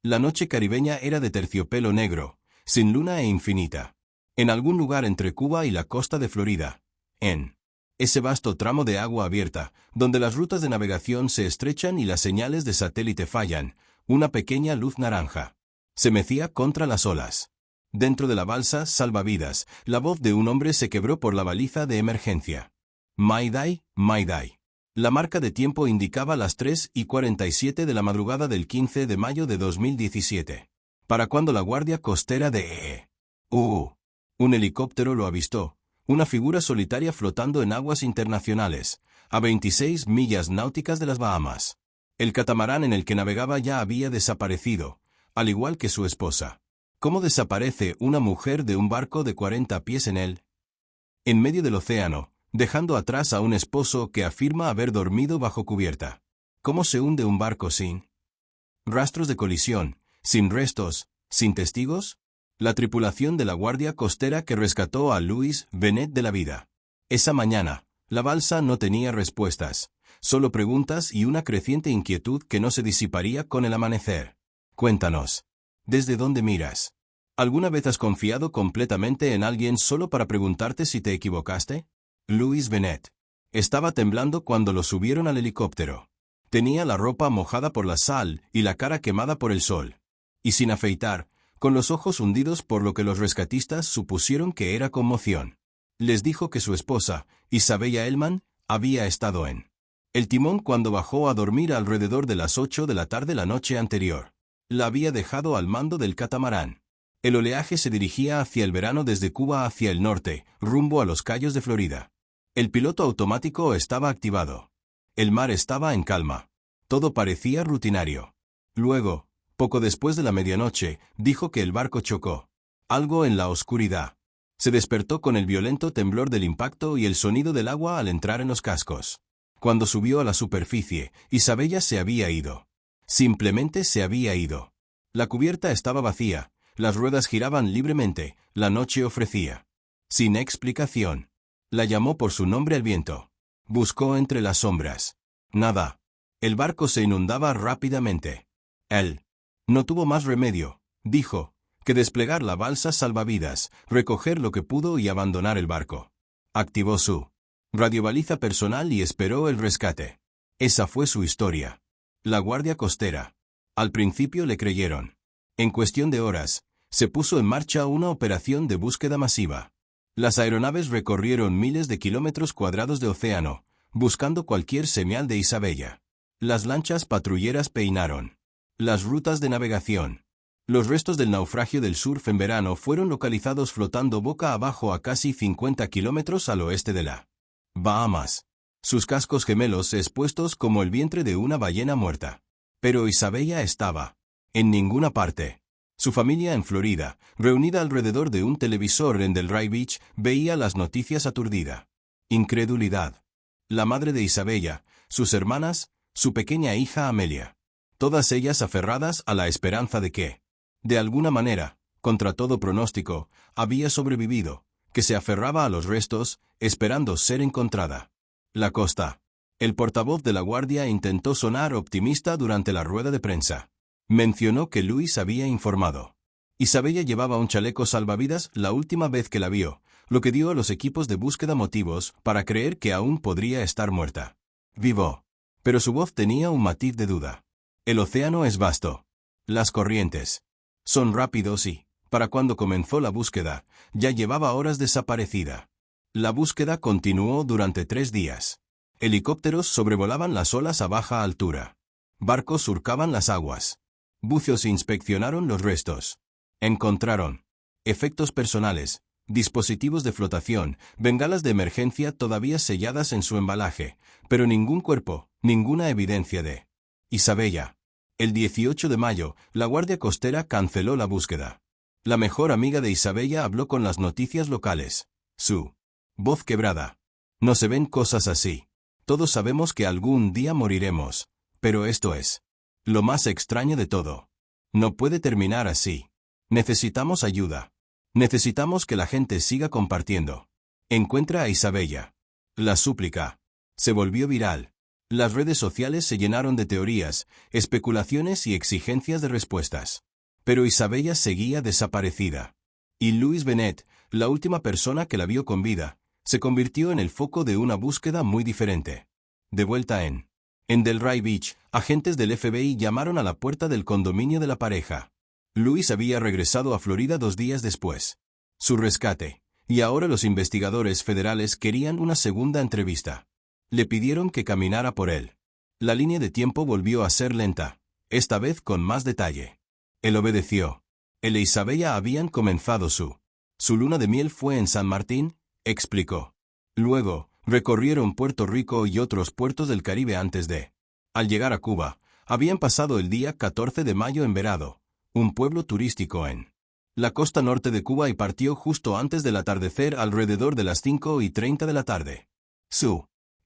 La noche caribeña era de terciopelo negro, sin luna e infinita. En algún lugar entre Cuba y la costa de Florida, en ese vasto tramo de agua abierta, donde las rutas de navegación se estrechan y las señales de satélite fallan, una pequeña luz naranja se mecía contra las olas. Dentro de la balsa salvavidas, la voz de un hombre se quebró por la baliza de emergencia. Mayday, Mayday. La marca de tiempo indicaba las 3:47 de la madrugada del 15 de mayo de 2017. Para cuando la Guardia Costera de un helicóptero lo avistó, una figura solitaria flotando en aguas internacionales, a 26 millas náuticas de las Bahamas. El catamarán en el que navegaba ya había desaparecido, al igual que su esposa. ¿Cómo desaparece una mujer de un barco de 40 pies en medio del océano, dejando atrás a un esposo que afirma haber dormido bajo cubierta? ¿Cómo se hunde un barco sin rastros de colisión, sin restos, sin testigos? La tripulación de la Guardia Costera que rescató a Louis Bennett de la vida. Esa mañana, la balsa no tenía respuestas, solo preguntas y una creciente inquietud que no se disiparía con el amanecer. Cuéntanos. ¿Desde dónde miras? ¿Alguna vez has confiado completamente en alguien solo para preguntarte si te equivocaste? Louis Bennett estaba temblando cuando lo subieron al helicóptero. Tenía la ropa mojada por la sal y la cara quemada por el sol. Y sin afeitar, con los ojos hundidos por lo que los rescatistas supusieron que era conmoción. Les dijo que su esposa, Isabella Hellman, había estado en el timón cuando bajó a dormir alrededor de las 8 de la tarde la noche anterior. La había dejado al mando del catamarán. El oleaje se dirigía hacia el verano desde Cuba hacia el norte, rumbo a los Cayos de Florida. El piloto automático estaba activado. El mar estaba en calma. Todo parecía rutinario. Luego, poco después de la medianoche, dijo que el barco chocó. Algo en la oscuridad. Se despertó con el violento temblor del impacto y el sonido del agua al entrar en los cascos. Cuando subió a la superficie, Isabella se había ido. Simplemente se había ido. La cubierta estaba vacía, las ruedas giraban libremente, la noche ofrecía sin explicación. La llamó por su nombre al viento. Buscó entre las sombras. Nada. El barco se inundaba rápidamente. Él no tuvo más remedio, dijo, que desplegar la balsa salvavidas, recoger lo que pudo y abandonar el barco. Activó su radiobaliza personal y esperó el rescate. Esa fue su historia. La Guardia Costera. Al principio le creyeron. En cuestión de horas, se puso en marcha una operación de búsqueda masiva. Las aeronaves recorrieron miles de kilómetros cuadrados de océano, buscando cualquier señal de Isabella. Las lanchas patrulleras peinaron las rutas de navegación. Los restos del naufragio del surf en verano fueron localizados flotando boca abajo a casi 50 kilómetros al oeste de la Bahamas. Sus cascos gemelos expuestos como el vientre de una ballena muerta. Pero Isabella estaba en ninguna parte. Su familia en Florida, reunida alrededor de un televisor en Delray Beach, veía las noticias aturdida. Incredulidad. La madre de Isabella, sus hermanas, su pequeña hija Amelia. Todas ellas aferradas a la esperanza de que, de alguna manera, contra todo pronóstico, había sobrevivido, que se aferraba a los restos, esperando ser encontrada. La costa. El portavoz de la Guardia intentó sonar optimista durante la rueda de prensa. Mencionó que Luis había informado. Isabella llevaba un chaleco salvavidas la última vez que la vio, lo que dio a los equipos de búsqueda motivos para creer que aún podría estar muerta. Vivo. Pero su voz tenía un matiz de duda. El océano es vasto. Las corrientes son rápidos y, para cuando comenzó la búsqueda, ya llevaba horas desaparecida. La búsqueda continuó durante 3 días. Helicópteros sobrevolaban las olas a baja altura. Barcos surcaban las aguas. Buceos inspeccionaron los restos. Encontraron efectos personales, dispositivos de flotación, bengalas de emergencia todavía selladas en su embalaje, pero ningún cuerpo, ninguna evidencia de Isabella. El 18 de mayo, la Guardia Costera canceló la búsqueda. La mejor amiga de Isabella habló con las noticias locales. Su voz quebrada. No se ven cosas así. Todos sabemos que algún día moriremos, pero esto es lo más extraño de todo. No puede terminar así. Necesitamos ayuda. Necesitamos que la gente siga compartiendo. Encuentra a Isabella. La súplica se volvió viral. Las redes sociales se llenaron de teorías, especulaciones y exigencias de respuestas. Pero Isabella seguía desaparecida. Y Louise Bennett, la última persona que la vio con vida, se convirtió en el foco de una búsqueda muy diferente. De vuelta en Delray Beach, agentes del FBI llamaron a la puerta del condominio de la pareja. Louise había regresado a Florida 2 días después. Su rescate. Y ahora los investigadores federales querían una segunda entrevista. Le pidieron que caminara por él. La línea de tiempo volvió a ser lenta, esta vez con más detalle. Él obedeció. Él e Isabella habían comenzado su luna de miel fue en San Martín, explicó. Luego, recorrieron Puerto Rico y otros puertos del Caribe antes de. Al llegar a Cuba, habían pasado el día 14 de mayo en Verado, un pueblo turístico en la costa norte de Cuba, y partió justo antes del atardecer alrededor de las 5:30 de la tarde.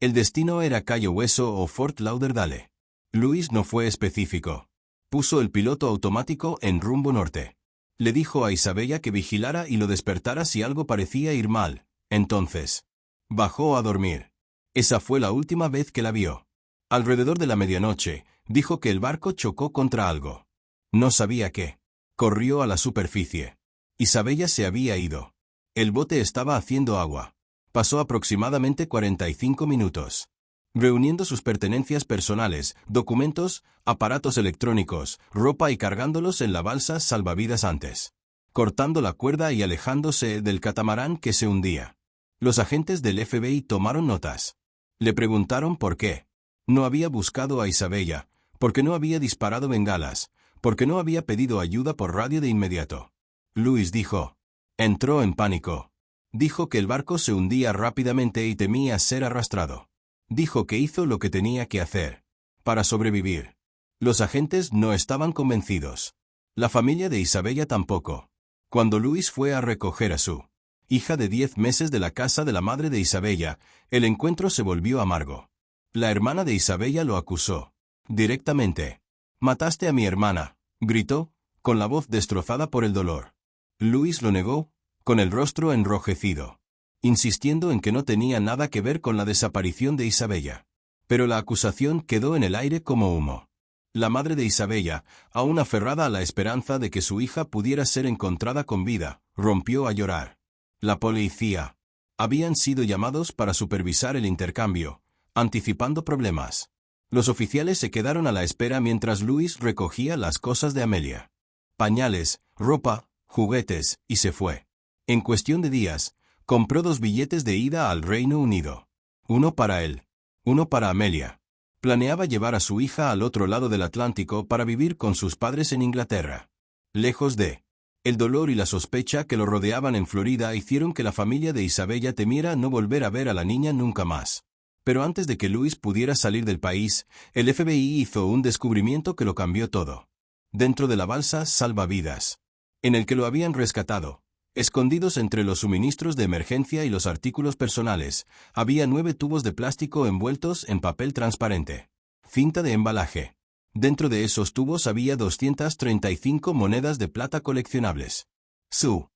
El destino era Cayo Hueso o Fort Lauderdale. Louise no fue específico. Puso el piloto automático en rumbo norte. Le dijo a Isabella que vigilara y lo despertara si algo parecía ir mal. Entonces, bajó a dormir. Esa fue la última vez que la vio. Alrededor de la medianoche, dijo que el barco chocó contra algo. No sabía qué. Corrió a la superficie. Isabella se había ido. El bote estaba haciendo agua. Pasó aproximadamente 45 minutos. Reuniendo sus pertenencias personales, documentos, aparatos electrónicos, ropa y cargándolos en la balsa salvavidas antes. Cortando la cuerda y alejándose del catamarán que se hundía. Los agentes del FBI tomaron notas. Le preguntaron por qué. No había buscado a Isabella, porque no había disparado bengalas, porque no había pedido ayuda por radio de inmediato. Louise dijo. Entró en pánico. Dijo que el barco se hundía rápidamente y temía ser arrastrado. Dijo que hizo lo que tenía que hacer para sobrevivir. Los agentes no estaban convencidos. La familia de Isabella tampoco. Cuando Louise fue a recoger a su hija de 10 meses de la casa de la madre de Isabella, el encuentro se volvió amargo. La hermana de Isabella lo acusó. Directamente. «Mataste a mi hermana», gritó, con la voz destrozada por el dolor. Louise lo negó, con el rostro enrojecido, insistiendo en que no tenía nada que ver con la desaparición de Isabella. Pero la acusación quedó en el aire como humo. La madre de Isabella, aún aferrada a la esperanza de que su hija pudiera ser encontrada con vida, rompió a llorar. La policía. Habían sido llamados para supervisar el intercambio, anticipando problemas. Los oficiales se quedaron a la espera mientras Louise recogía las cosas de Amelia. Pañales, ropa, juguetes, y se fue. En cuestión de días, compró 2 billetes de ida al Reino Unido. Uno para él, uno para Amelia. Planeaba llevar a su hija al otro lado del Atlántico para vivir con sus padres en Inglaterra. Lejos de. El dolor y la sospecha que lo rodeaban en Florida hicieron que la familia de Isabella temiera no volver a ver a la niña nunca más. Pero antes de que Louise pudiera salir del país, el FBI hizo un descubrimiento que lo cambió todo. Dentro de la balsa salvavidas, en el que lo habían rescatado, escondidos entre los suministros de emergencia y los artículos personales, había 9 tubos de plástico envueltos en papel transparente. Cinta de embalaje. Dentro de esos tubos había 235 monedas de plata coleccionables. Su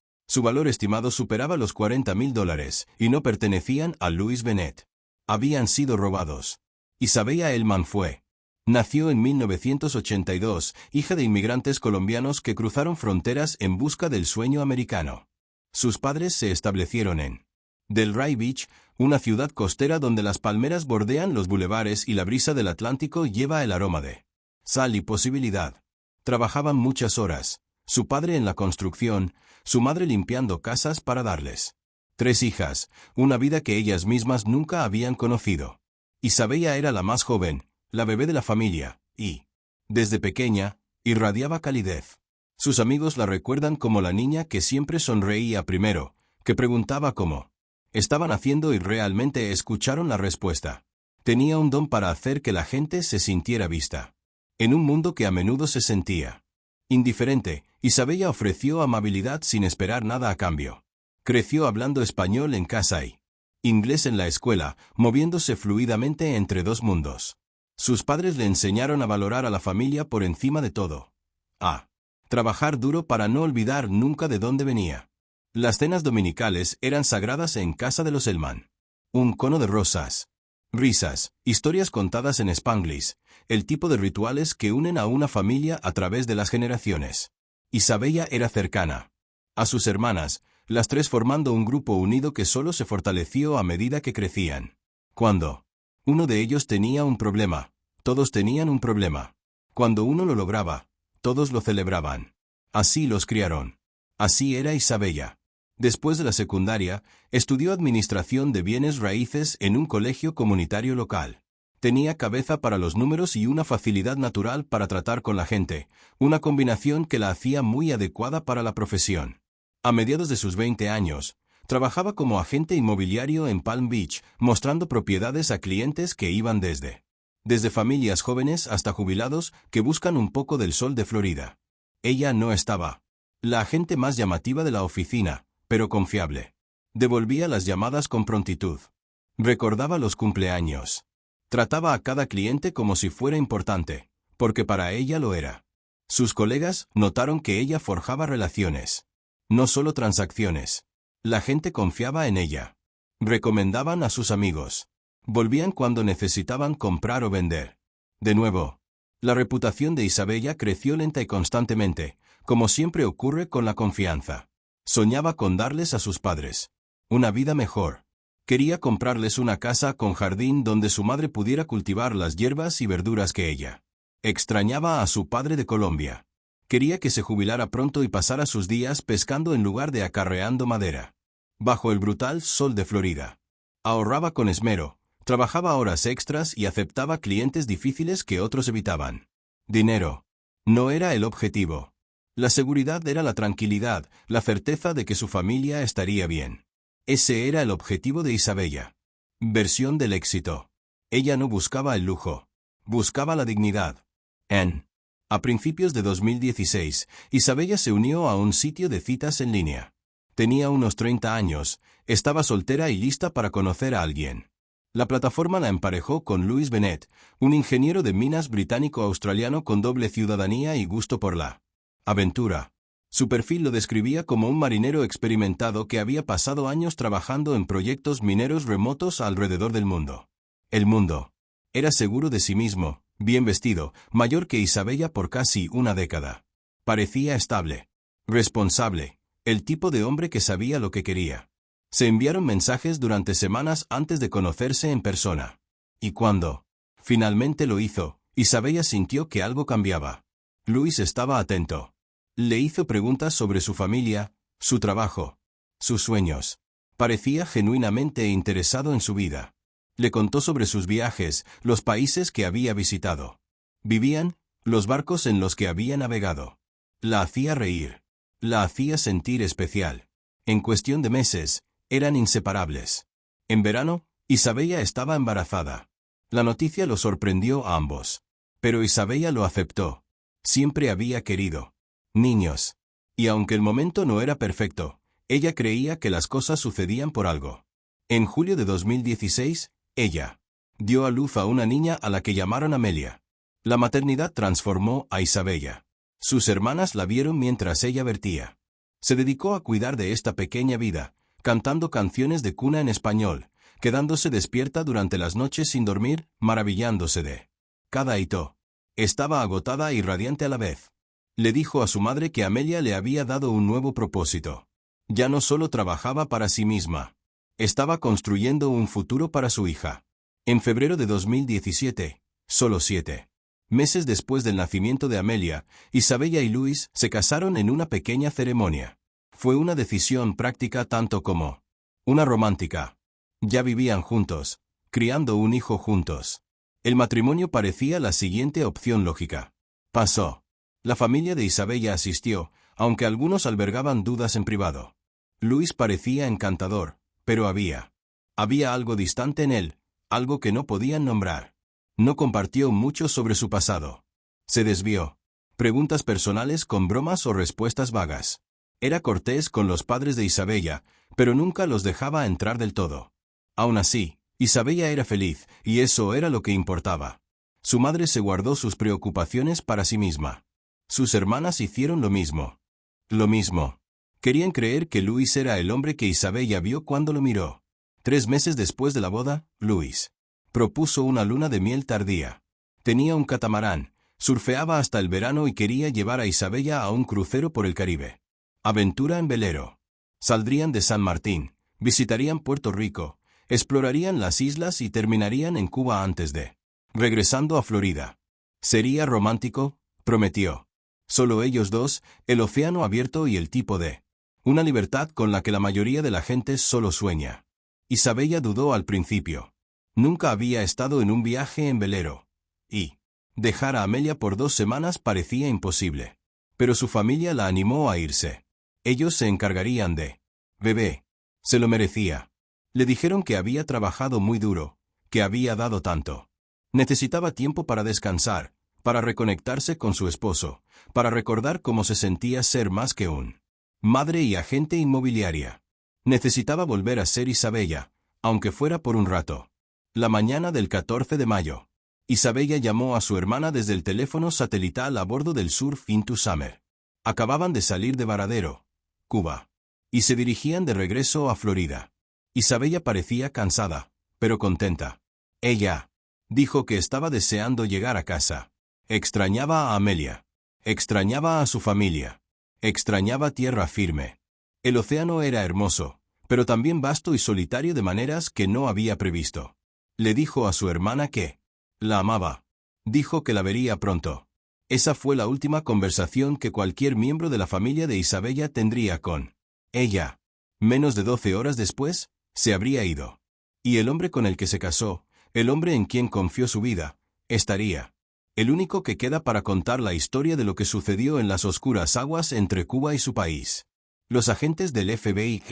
valor estimado superaba los $40,000 y no pertenecían a Louise Bennett. Habían sido robados. Isabella Hellman fue. Nació en 1982, hija de inmigrantes colombianos que cruzaron fronteras en busca del sueño americano. Sus padres se establecieron en Delray Beach, una ciudad costera donde las palmeras bordean los bulevares y la brisa del Atlántico lleva el aroma de sal y posibilidad. Trabajaban muchas horas, su padre en la construcción, su madre limpiando casas para darles 3 hijas, una vida que ellas mismas nunca habían conocido. Isabella era la más joven, la bebé de la familia, y, desde pequeña, irradiaba calidez. Sus amigos la recuerdan como la niña que siempre sonreía primero, que preguntaba cómo estaban haciendo y realmente escucharon la respuesta. Tenía un don para hacer que la gente se sintiera vista. En un mundo que a menudo se sentía indiferente, Isabella ofreció amabilidad sin esperar nada a cambio. Creció hablando español en casa y inglés en la escuela, moviéndose fluidamente entre 2 mundos. Sus padres le enseñaron a valorar a la familia por encima de todo. A trabajar duro para no olvidar nunca de dónde venía. Las cenas dominicales eran sagradas en casa de los Hellman. Un cono de rosas. Risas, historias contadas en Spanglish, el tipo de rituales que unen a una familia a través de las generaciones. Isabella era cercana a sus hermanas, las tres formando un grupo unido que solo se fortaleció a medida que crecían. Cuando uno de ellos tenía un problema, todos tenían un problema. Cuando uno lo lograba, todos lo celebraban. Así los criaron. Así era Isabella. Después de la secundaria, estudió administración de bienes raíces en un colegio comunitario local. Tenía cabeza para los números y una facilidad natural para tratar con la gente, una combinación que la hacía muy adecuada para la profesión. A mediados de sus 20 años, trabajaba como agente inmobiliario en Palm Beach, mostrando propiedades a clientes que iban desde familias jóvenes hasta jubilados que buscan un poco del sol de Florida. Ella no estaba la agente más llamativa de la oficina, pero confiable. Devolvía las llamadas con prontitud. Recordaba los cumpleaños. Trataba a cada cliente como si fuera importante, porque para ella lo era. Sus colegas notaron que ella forjaba relaciones, no solo transacciones. La gente confiaba en ella. Recomendaban a sus amigos. Volvían cuando necesitaban comprar o vender. De nuevo, la reputación de Isabella creció lenta y constantemente, como siempre ocurre con la confianza. Soñaba con darles a sus padres una vida mejor. Quería comprarles una casa con jardín donde su madre pudiera cultivar las hierbas y verduras que ella. Extrañaba a su padre de Colombia. Quería que se jubilara pronto y pasara sus días pescando en lugar de acarreando madera. Bajo el brutal sol de Florida. Ahorraba con esmero, trabajaba horas extras y aceptaba clientes difíciles que otros evitaban. Dinero no era el objetivo. La seguridad era la tranquilidad, la certeza de que su familia estaría bien. Ese era el objetivo de Isabella. Versión del éxito. Ella no buscaba el lujo. Buscaba la dignidad. A principios de 2016, Isabella se unió a un sitio de citas en línea. Tenía unos 30 años, estaba soltera y lista para conocer a alguien. La plataforma la emparejó con Louis Bennett, un ingeniero de minas británico-australiano con doble ciudadanía y gusto por la aventura. Su perfil lo describía como un marinero experimentado que había pasado años trabajando en proyectos mineros remotos alrededor del mundo. El mundo era seguro de sí mismo, bien vestido, mayor que Isabella por casi una década. Parecía estable, responsable, el tipo de hombre que sabía lo que quería. Se enviaron mensajes durante semanas antes de conocerse en persona. Y cuando finalmente lo hizo, Isabella sintió que algo cambiaba. Luis estaba atento. Le hizo preguntas sobre su familia, su trabajo, sus sueños. Parecía genuinamente interesado en su vida. Le contó sobre sus viajes, los países que había visitado. Vivían, los barcos en los que había navegado. La hacía reír. La hacía sentir especial. En cuestión de meses, eran inseparables. En verano, Isabella estaba embarazada. La noticia lo sorprendió a ambos. Pero Isabella lo aceptó. Siempre había querido niños. Y aunque el momento no era perfecto, ella creía que las cosas sucedían por algo. En julio de 2016, ella dio a luz a una niña a la que llamaron Amelia. La maternidad transformó a Isabella. Sus hermanas la vieron mientras ella vertía. Se dedicó a cuidar de esta pequeña vida, cantando canciones de cuna en español, quedándose despierta durante las noches sin dormir, maravillándose de cada hito. Estaba agotada y radiante a la vez. Le dijo a su madre que Amelia le había dado un nuevo propósito. Ya no solo trabajaba para sí misma. Estaba construyendo un futuro para su hija. En febrero de 2017, solo 7 meses después del nacimiento de Amelia, Isabella y Luis se casaron en una pequeña ceremonia. Fue una decisión práctica tanto como una romántica. Ya vivían juntos, criando un hijo juntos. El matrimonio parecía la siguiente opción lógica. Pasó. La familia de Isabella asistió, aunque algunos albergaban dudas en privado. Luis parecía encantador, pero había algo distante en él, algo que no podían nombrar. No compartió mucho sobre su pasado. Se desvió. Preguntas personales con bromas o respuestas vagas. Era cortés con los padres de Isabella, pero nunca los dejaba entrar del todo. Aún así, Isabella era feliz, y eso era lo que importaba. Su madre se guardó sus preocupaciones para sí misma. Sus hermanas hicieron lo mismo. Lo mismo. Querían creer que Luis era el hombre que Isabella vio cuando lo miró. 3 meses después de la boda, Luis Propuso una luna de miel tardía. Tenía un catamarán, surfeaba hasta el verano y quería llevar a Isabella a un crucero por el Caribe. Aventura en velero. Saldrían de San Martín, visitarían Puerto Rico, explorarían las islas y terminarían en Cuba antes de regresando a Florida. Sería romántico, prometió. Solo ellos dos, el océano abierto y el tipo de una libertad con la que la mayoría de la gente solo sueña. Isabella dudó al principio. Nunca había estado en un viaje en velero. Y dejar a Amelia por 2 semanas parecía imposible. Pero su familia la animó a irse. Ellos se encargarían de bebé. Se lo merecía. Le dijeron que había trabajado muy duro, que había dado tanto. Necesitaba tiempo para descansar, para reconectarse con su esposo, para recordar cómo se sentía ser más que un madre y agente inmobiliaria. Necesitaba volver a ser Isabella, aunque fuera por un rato. La mañana del 14 de mayo. Isabella llamó a su hermana desde el teléfono satelital a bordo del Surf Into Summer. Acababan de salir de Varadero, Cuba, y se dirigían de regreso a Florida. Isabella parecía cansada, pero contenta. Ella dijo que estaba deseando llegar a casa. Extrañaba a Amelia. Extrañaba a su familia. Extrañaba tierra firme. El océano era hermoso, pero también vasto y solitario de maneras que no había previsto. Le dijo a su hermana que la amaba. Dijo que la vería pronto. Esa fue la última conversación que cualquier miembro de la familia de Isabella tendría con ella. Menos de 12 horas después, se habría ido. Y el hombre con el que se casó, el hombre en quien confió su vida, estaría. El único que queda para contar la historia de lo que sucedió en las oscuras aguas entre Cuba y su país. Los agentes del FBI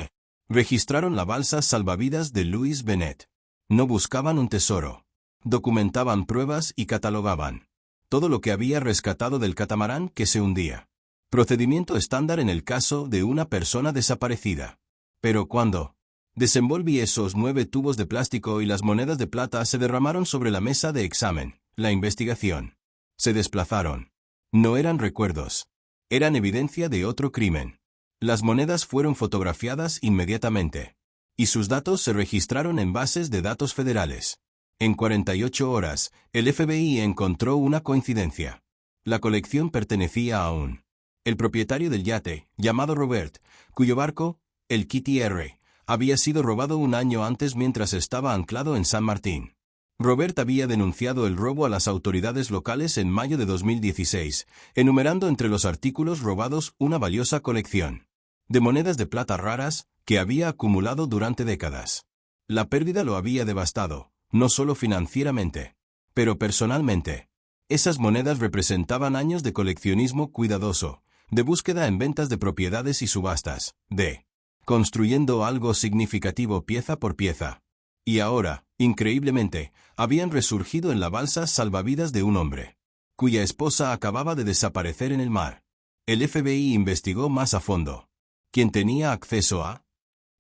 registraron la balsa salvavidas de Louis Bennett. No buscaban un tesoro. Documentaban pruebas y catalogaban todo lo que había rescatado del catamarán que se hundía. Procedimiento estándar en el caso de una persona desaparecida. Pero cuando desenvolví esos 9 tubos de plástico y las monedas de plata se derramaron sobre la mesa de examen, la investigación se desplazaron. No eran recuerdos. Eran evidencia de otro crimen. Las monedas fueron fotografiadas inmediatamente. Y sus datos se registraron en bases de datos federales. En 48 horas, el FBI encontró una coincidencia. La colección pertenecía a el propietario del yate, llamado Robert, cuyo barco, el Kitty R., había sido robado un año antes mientras estaba anclado en San Martín. Robert había denunciado el robo a las autoridades locales en mayo de 2016, enumerando entre los artículos robados una valiosa colección de monedas de plata raras que había acumulado durante décadas. La pérdida lo había devastado, no solo financieramente, pero personalmente. Esas monedas representaban años de coleccionismo cuidadoso, de búsqueda en ventas de propiedades y subastas, de construyendo algo significativo pieza por pieza. Y ahora, increíblemente, habían resurgido en la balsa salvavidas de un hombre, cuya esposa acababa de desaparecer en el mar. El FBI investigó más a fondo. ¿Quién tenía acceso a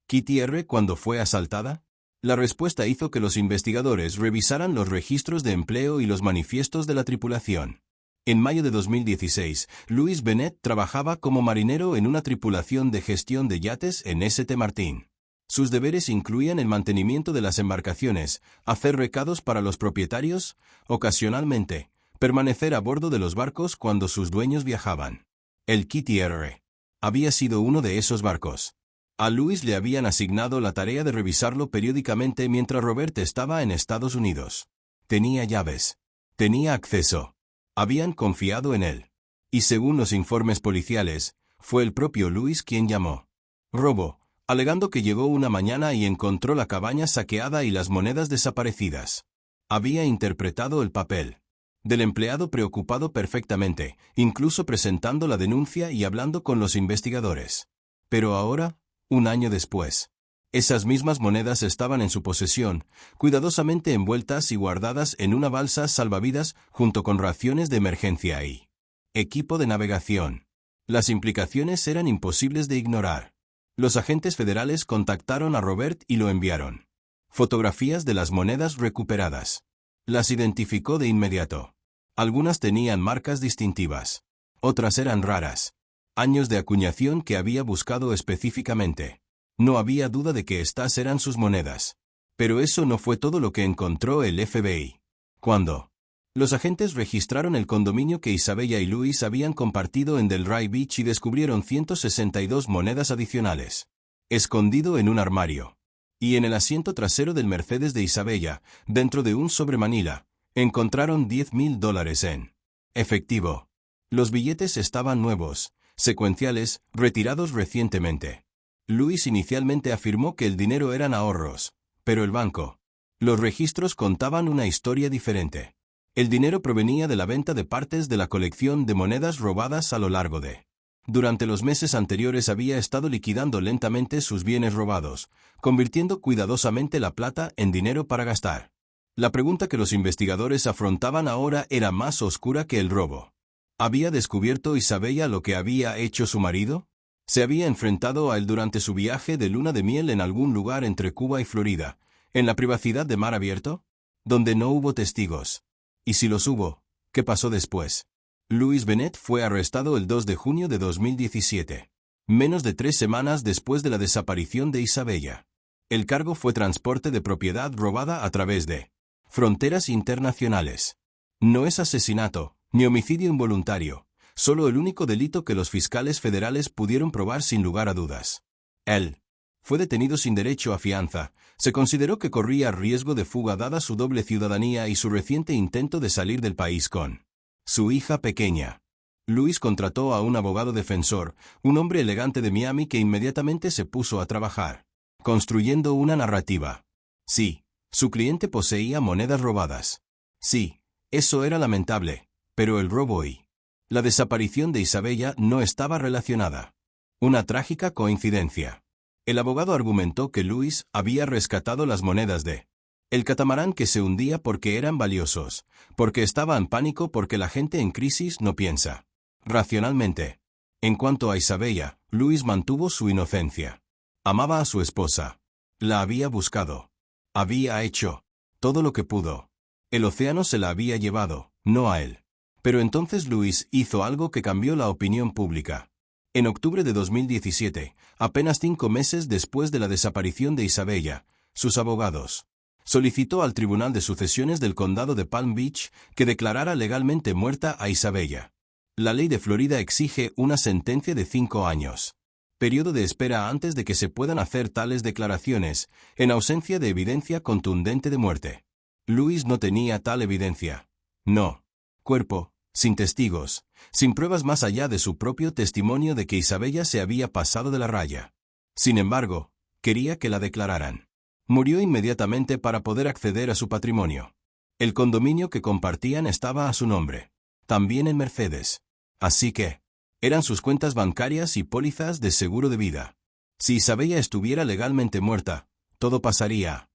Kitty R. cuando fue asaltada? La respuesta hizo que los investigadores revisaran los registros de empleo y los manifiestos de la tripulación. En mayo de 2016, Louis Bennett trabajaba como marinero en una tripulación de gestión de yates en St. Martín. Sus deberes incluían el mantenimiento de las embarcaciones, hacer recados para los propietarios, ocasionalmente, permanecer a bordo de los barcos cuando sus dueños viajaban. El Kitty R. había sido uno de esos barcos. A Louis le habían asignado la tarea de revisarlo periódicamente mientras Robert estaba en Estados Unidos. Tenía llaves. Tenía acceso. Habían confiado en él. Y según los informes policiales, fue el propio Louis quien llamó robo, alegando que llegó una mañana y encontró la cabaña saqueada y las monedas desaparecidas. Había interpretado el papel del empleado preocupado perfectamente, incluso presentando la denuncia y hablando con los investigadores. Pero ahora, un año después, esas mismas monedas estaban en su posesión, cuidadosamente envueltas y guardadas en una balsa salvavidas junto con raciones de emergencia y equipo de navegación. Las implicaciones eran imposibles de ignorar. Los agentes federales contactaron a Robert y lo enviaron fotografías de las monedas recuperadas. Las identificó de inmediato. Algunas tenían marcas distintivas. Otras eran raras. Años de acuñación que había buscado específicamente. No había duda de que estas eran sus monedas. Pero eso no fue todo lo que encontró el FBI. Cuando los agentes registraron el condominio que Isabella y Luis habían compartido en Delray Beach y descubrieron 162 monedas adicionales, escondido en un armario. Y en el asiento trasero del Mercedes de Isabella, dentro de un sobre Manila, encontraron $10,000 en efectivo. Los billetes estaban nuevos, secuenciales, retirados recientemente. Luis inicialmente afirmó que el dinero eran ahorros, pero el banco, los registros contaban una historia diferente. El dinero provenía de la venta de partes de la colección de monedas robadas a lo largo de. Durante los meses anteriores había estado liquidando lentamente sus bienes robados, convirtiendo cuidadosamente la plata en dinero para gastar. La pregunta que los investigadores afrontaban ahora era más oscura que el robo. ¿Había descubierto Isabella lo que había hecho su marido? ¿Se había enfrentado a él durante su viaje de luna de miel en algún lugar entre Cuba y Florida, en la privacidad de mar abierto, donde no hubo testigos? Y si los hubo, ¿qué pasó después? Louis Bennett fue arrestado el 2 de junio de 2017, menos de 3 semanas después de la desaparición de Isabella. El cargo fue transporte de propiedad robada a través de fronteras internacionales. No es asesinato, ni homicidio involuntario, solo el único delito que los fiscales federales pudieron probar sin lugar a dudas. Él fue detenido sin derecho a fianza. Se consideró que corría riesgo de fuga dada su doble ciudadanía y su reciente intento de salir del país con su hija pequeña. Luis contrató a un abogado defensor, un hombre elegante de Miami que inmediatamente se puso a trabajar, construyendo una narrativa. Sí, su cliente poseía monedas robadas. Sí, eso era lamentable, pero el robo y la desaparición de Isabella no estaba relacionada. Una trágica coincidencia. El abogado argumentó que Luis había rescatado las monedas de el catamarán que se hundía porque eran valiosos, porque estaba en pánico porque la gente en crisis no piensa racionalmente. En cuanto a Isabella, Luis mantuvo su inocencia. Amaba a su esposa. La había buscado. Había hecho todo lo que pudo. El océano se la había llevado, no a él. Pero entonces Luis hizo algo que cambió la opinión pública. En octubre de 2017, apenas 5 meses después de la desaparición de Isabella, sus abogados solicitó al Tribunal de Sucesiones del Condado de Palm Beach que declarara legalmente muerta a Isabella. La ley de Florida exige una sentencia de 5 años. Periodo de espera antes de que se puedan hacer tales declaraciones, en ausencia de evidencia contundente de muerte. Luis no tenía tal evidencia. No. Cuerpo, sin testigos, sin pruebas más allá de su propio testimonio de que Isabella se había pasado de la raya. Sin embargo, quería que la declararan. Murió inmediatamente para poder acceder a su patrimonio. El condominio que compartían estaba a su nombre, también en Mercedes. Así que, eran sus cuentas bancarias y pólizas de seguro de vida. Si Isabella estuviera legalmente muerta, todo pasaría.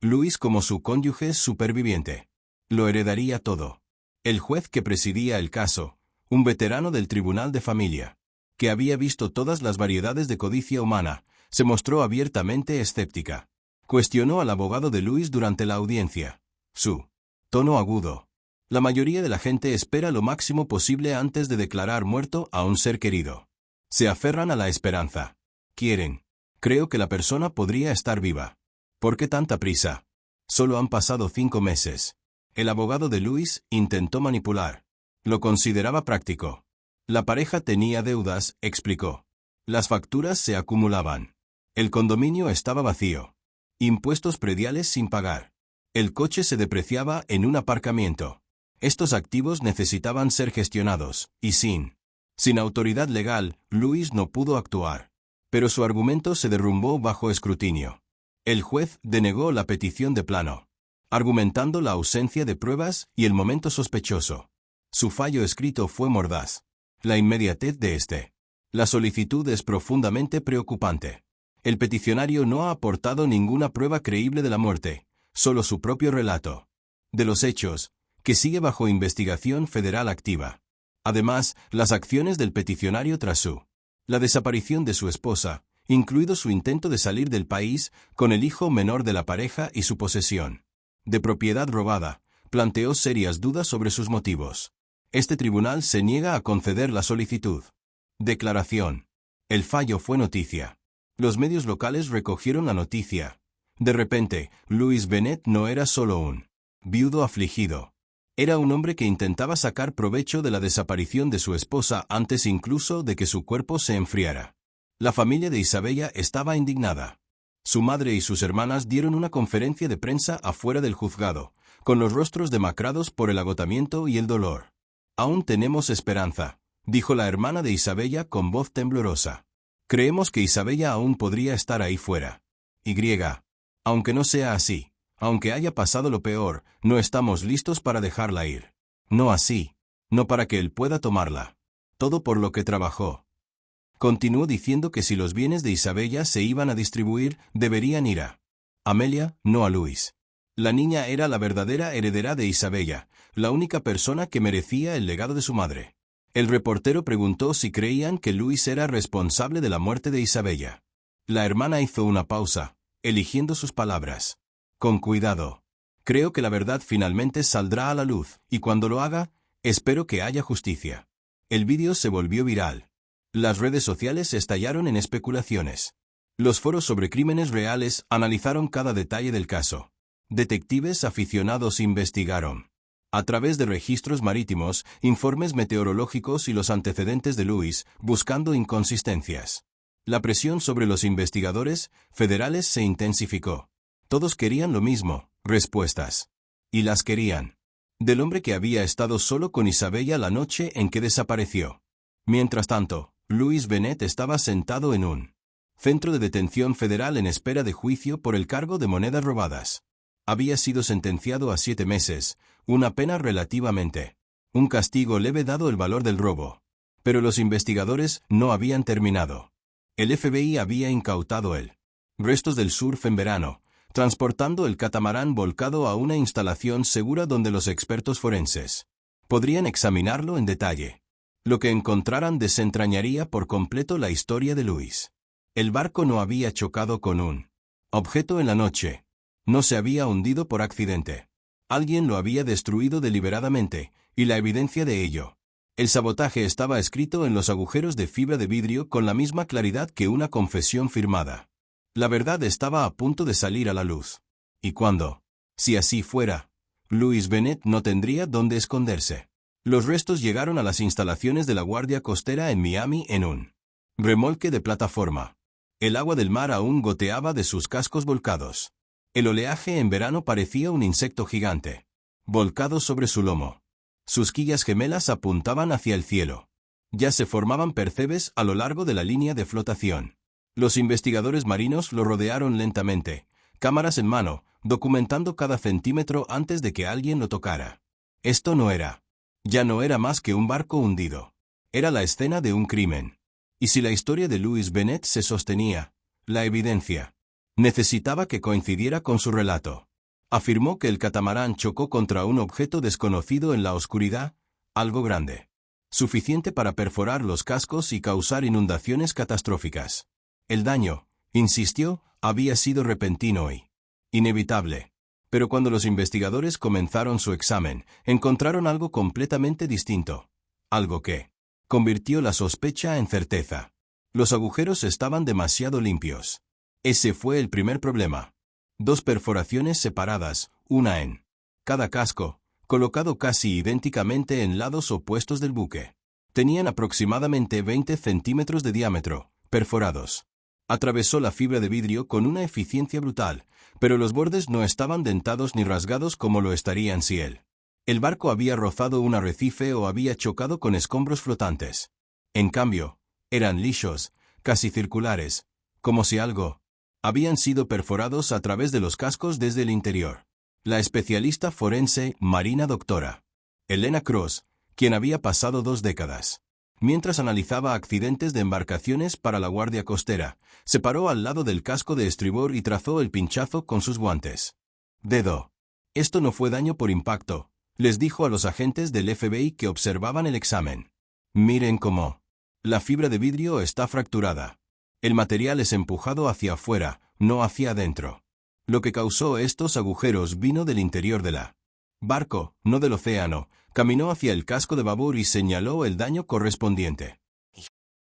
Luis como su cónyuge superviviente. Lo heredaría todo. El juez que presidía el caso, un veterano del Tribunal de Familia, que había visto todas las variedades de codicia humana, se mostró abiertamente escéptica. Cuestionó al abogado de Luis durante la audiencia. Su tono agudo. La mayoría de la gente espera lo máximo posible antes de declarar muerto a un ser querido. Se aferran a la esperanza. Quieren. Creo que la persona podría estar viva. ¿Por qué tanta prisa? Solo han pasado 5 meses. El abogado de Luis intentó manipular. Lo consideraba práctico. La pareja tenía deudas, explicó. Las facturas se acumulaban. El condominio estaba vacío. Impuestos prediales sin pagar. El coche se depreciaba en un aparcamiento. Estos activos necesitaban ser gestionados, y sin autoridad legal, Luis no pudo actuar. Pero su argumento se derrumbó bajo escrutinio. El juez denegó la petición de plano, argumentando la ausencia de pruebas y el momento sospechoso. Su fallo escrito fue mordaz. La inmediatez de la solicitud es profundamente preocupante. El peticionario no ha aportado ninguna prueba creíble de la muerte, solo su propio relato de los hechos, que sigue bajo investigación federal activa. Además, las acciones del peticionario tras la desaparición de su esposa, incluido su intento de salir del país con el hijo menor de la pareja y su posesión de propiedad robada, planteó serias dudas sobre sus motivos. Este tribunal se niega a conceder la solicitud. Declaración. El fallo fue noticia. Los medios locales recogieron la noticia. De repente, Louis Bennett no era solo un viudo afligido. Era un hombre que intentaba sacar provecho de la desaparición de su esposa antes incluso de que su cuerpo se enfriara. La familia de Isabella estaba indignada. Su madre y sus hermanas dieron una conferencia de prensa afuera del juzgado, con los rostros demacrados por el agotamiento y el dolor. «Aún tenemos esperanza», dijo la hermana de Isabella con voz temblorosa. «Creemos que Isabella aún podría estar ahí fuera. Y, aunque no sea así, aunque haya pasado lo peor, no estamos listos para dejarla ir. No así. No para que él pueda tomarla. Todo por lo que trabajó». Continuó diciendo que si los bienes de Isabella se iban a distribuir, deberían ir a Amelia, no a Luis. La niña era la verdadera heredera de Isabella, la única persona que merecía el legado de su madre. El reportero preguntó si creían que Luis era responsable de la muerte de Isabella. La hermana hizo una pausa, eligiendo sus palabras. «Con cuidado. Creo que la verdad finalmente saldrá a la luz, y cuando lo haga, espero que haya justicia». El vídeo se volvió viral. Las redes sociales estallaron en especulaciones. Los foros sobre crímenes reales analizaron cada detalle del caso. Detectives aficionados investigaron, a través de registros marítimos, informes meteorológicos y los antecedentes de Louis, buscando inconsistencias. La presión sobre los investigadores federales se intensificó. Todos querían lo mismo, respuestas. Y las querían. Del hombre que había estado solo con Isabella la noche en que desapareció. Mientras tanto, Louis Bennett estaba sentado en un centro de detención federal en espera de juicio por el cargo de monedas robadas. Había sido sentenciado a 7 meses, una pena relativamente un castigo leve dado el valor del robo. Pero los investigadores no habían terminado. El FBI había incautado el restos del surf en verano, transportando el catamarán volcado a una instalación segura donde los expertos forenses podrían examinarlo en detalle. Lo que encontraran desentrañaría por completo la historia de Louis. El barco no había chocado con un objeto en la noche. No se había hundido por accidente. Alguien lo había destruido deliberadamente, y la evidencia de ello. El sabotaje estaba escrito en los agujeros de fibra de vidrio con la misma claridad que una confesión firmada. La verdad estaba a punto de salir a la luz. ¿Y cuándo? Si así fuera, Louis Bennett no tendría dónde esconderse. Los restos llegaron a las instalaciones de la Guardia Costera en Miami en un remolque de plataforma. El agua del mar aún goteaba de sus cascos volcados. El oleaje en verano parecía un insecto gigante, volcado sobre su lomo. Sus quillas gemelas apuntaban hacia el cielo. Ya se formaban percebes a lo largo de la línea de flotación. Los investigadores marinos lo rodearon lentamente, cámaras en mano, documentando cada centímetro antes de que alguien lo tocara. Esto ya no era más que un barco hundido. Era la escena de un crimen. Y si la historia de Louis Bennett se sostenía, la evidencia necesitaba que coincidiera con su relato. Afirmó que el catamarán chocó contra un objeto desconocido en la oscuridad, algo grande, suficiente para perforar los cascos y causar inundaciones catastróficas. El daño, insistió, había sido repentino y inevitable. Pero cuando los investigadores comenzaron su examen, encontraron algo completamente distinto. Algo que convirtió la sospecha en certeza. Los agujeros estaban demasiado limpios. Ese fue el primer problema. 2 perforaciones separadas, una en cada casco, colocado casi idénticamente en lados opuestos del buque. Tenían aproximadamente 20 centímetros de diámetro, perforados. Atravesó la fibra de vidrio con una eficiencia brutal, pero los bordes no estaban dentados ni rasgados como lo estarían si el barco había rozado un arrecife o había chocado con escombros flotantes. En cambio, eran lisos, casi circulares, como si algo habían sido perforados a través de los cascos desde el interior. La especialista forense marina doctora Elena Cross, quien había pasado 2 décadas mientras analizaba accidentes de embarcaciones para la Guardia Costera, se paró al lado del casco de estribor y trazó el pinchazo con sus guantes. Dedo. Esto no fue daño por impacto, les dijo a los agentes del FBI que observaban el examen. Miren cómo la fibra de vidrio está fracturada. El material es empujado hacia afuera, no hacia adentro. Lo que causó estos agujeros vino del interior de la barco, no del océano. Caminó hacia el casco de babor y señaló el daño correspondiente.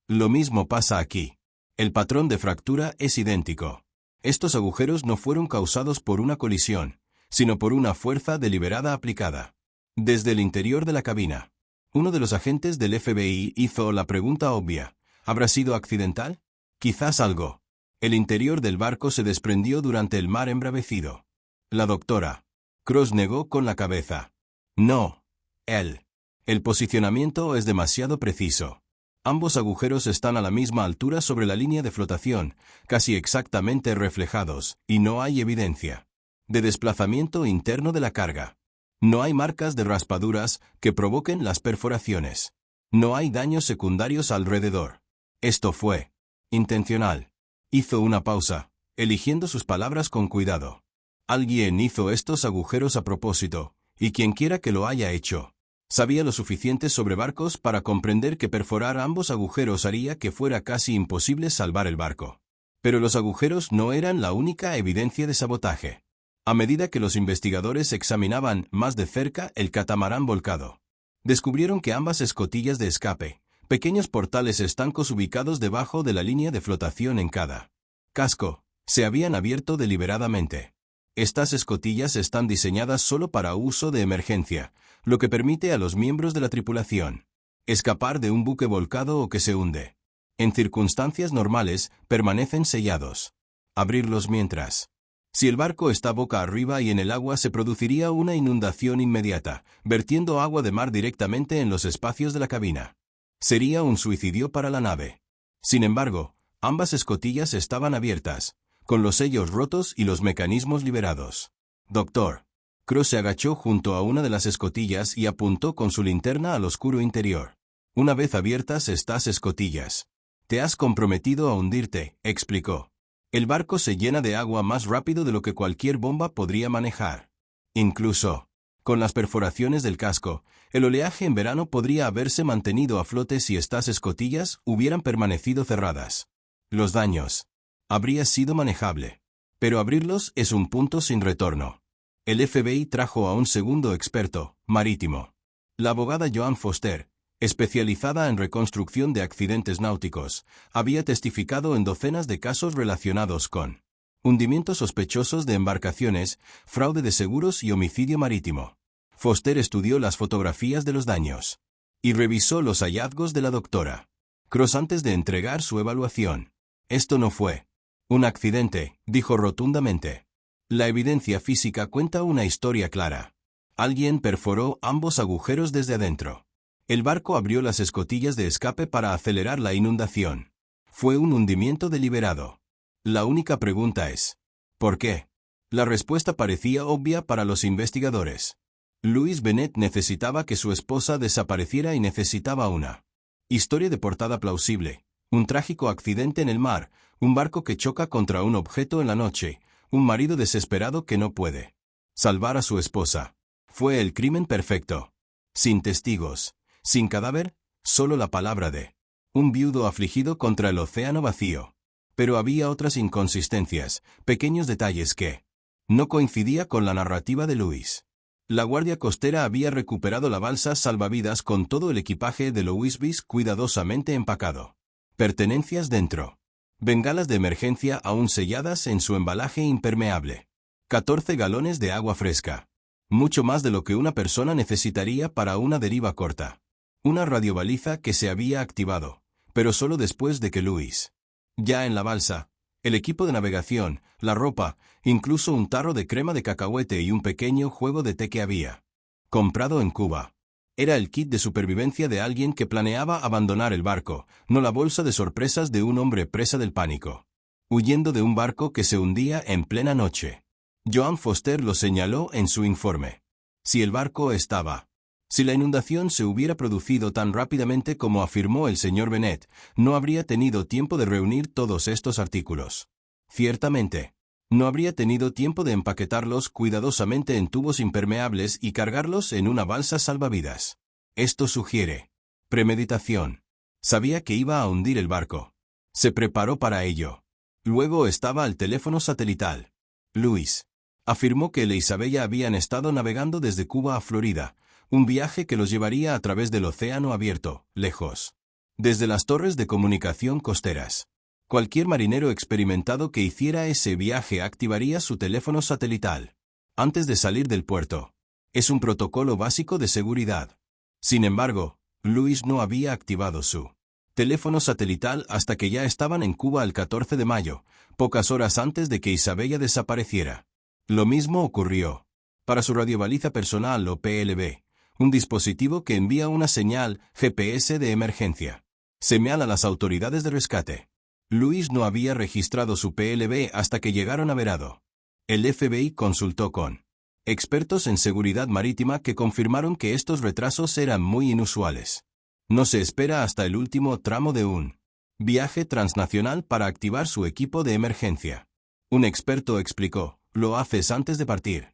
Lo mismo pasa aquí. El patrón de fractura es idéntico. Estos agujeros no fueron causados por una colisión, sino por una fuerza deliberada aplicada. Desde el interior de la cabina, uno de los agentes del FBI hizo la pregunta obvia: ¿habrá sido accidental? Quizás algo. El interior del barco se desprendió durante el mar embravecido. La doctora Cross negó con la cabeza. No. El posicionamiento es demasiado preciso. Ambos agujeros están a la misma altura sobre la línea de flotación, casi exactamente reflejados, y no hay evidencia de desplazamiento interno de la carga. No hay marcas de raspaduras que provoquen las perforaciones. No hay daños secundarios alrededor. Esto fue intencional. Hizo una pausa, eligiendo sus palabras con cuidado. Alguien hizo estos agujeros a propósito, y quienquiera que lo haya hecho sabía lo suficiente sobre barcos para comprender que perforar ambos agujeros haría que fuera casi imposible salvar el barco. Pero los agujeros no eran la única evidencia de sabotaje. A medida que los investigadores examinaban más de cerca el catamarán volcado, descubrieron que ambas escotillas de escape, pequeños portales estancos ubicados debajo de la línea de flotación en cada casco, se habían abierto deliberadamente. Estas escotillas están diseñadas solo para uso de emergencia, lo que permite a los miembros de la tripulación escapar de un buque volcado o que se hunde. En circunstancias normales, permanecen sellados. Abrirlos mientras. Si el barco está boca arriba y en el agua, se produciría una inundación inmediata, vertiendo agua de mar directamente en los espacios de la cabina. Sería un suicidio para la nave. Sin embargo, ambas escotillas estaban abiertas, con los sellos rotos y los mecanismos liberados. Doctor Cross se agachó junto a una de las escotillas y apuntó con su linterna al oscuro interior. Una vez abiertas estas escotillas, te has comprometido a hundirte, explicó. El barco se llena de agua más rápido de lo que cualquier bomba podría manejar. Incluso con las perforaciones del casco, el oleaje en verano podría haberse mantenido a flote si estas escotillas hubieran permanecido cerradas. Los daños habría sido manejable. Pero abrirlos es un punto sin retorno. El FBI trajo a un segundo experto marítimo. La abogada Joan Foster, especializada en reconstrucción de accidentes náuticos, había testificado en docenas de casos relacionados con hundimientos sospechosos de embarcaciones, fraude de seguros y homicidio marítimo. Foster estudió las fotografías de los daños y revisó los hallazgos de la doctora Cross antes de entregar su evaluación. Esto no fue un accidente, dijo rotundamente. La evidencia física cuenta una historia clara. Alguien perforó ambos agujeros desde adentro. El barco abrió las escotillas de escape para acelerar la inundación. Fue un hundimiento deliberado. La única pregunta es, ¿por qué? La respuesta parecía obvia para los investigadores. Louis Bennett necesitaba que su esposa desapareciera y necesitaba una historia de portada plausible. Un trágico accidente en el mar, un barco que choca contra un objeto en la noche, un marido desesperado que no puede salvar a su esposa. Fue el crimen perfecto. Sin testigos, sin cadáver, solo la palabra de un viudo afligido contra el océano vacío. Pero había otras inconsistencias, pequeños detalles que no coincidía con la narrativa de Louis. La Guardia Costera había recuperado la balsa salvavidas con todo el equipaje de Louis Bis cuidadosamente empacado. Pertenencias dentro. Bengalas de emergencia aún selladas en su embalaje impermeable. 14 galones de agua fresca. Mucho más de lo que una persona necesitaría para una deriva corta. Una radiobaliza que se había activado, pero solo después de que Louis. Ya en la balsa, el equipo de navegación, la ropa, incluso un tarro de crema de cacahuete y un pequeño juego de té que había comprado en Cuba. Era el kit de supervivencia de alguien que planeaba abandonar el barco, no la bolsa de sorpresas de un hombre presa del pánico, huyendo de un barco que se hundía en plena noche. Joan Foster lo señaló en su informe. Si el barco estaba. Si la inundación se hubiera producido tan rápidamente como afirmó el señor Bennett, no habría tenido tiempo de reunir todos estos artículos. Ciertamente, no habría tenido tiempo de empaquetarlos cuidadosamente en tubos impermeables y cargarlos en una balsa salvavidas. Esto sugiere premeditación. Sabía que iba a hundir el barco. Se preparó para ello. Luego estaba al teléfono satelital. Louis afirmó que él e Isabella habían estado navegando desde Cuba a Florida, un viaje que los llevaría a través del océano abierto, lejos, desde las torres de comunicación costeras. Cualquier marinero experimentado que hiciera ese viaje activaría su teléfono satelital antes de salir del puerto. Es un protocolo básico de seguridad. Sin embargo, Louis no había activado su teléfono satelital hasta que ya estaban en Cuba el 14 de mayo, pocas horas antes de que Isabella desapareciera. Lo mismo ocurrió para su radiobaliza personal o PLB, un dispositivo que envía una señal GPS de emergencia. Señala a las autoridades de rescate. Louis no había registrado su PLB hasta que llegaron a Verado. El FBI consultó con expertos en seguridad marítima que confirmaron que estos retrasos eran muy inusuales. No se espera hasta el último tramo de un viaje transnacional para activar su equipo de emergencia. Un experto explicó, lo haces antes de partir.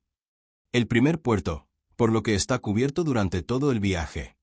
El primer puerto, por lo que está cubierto durante todo el viaje.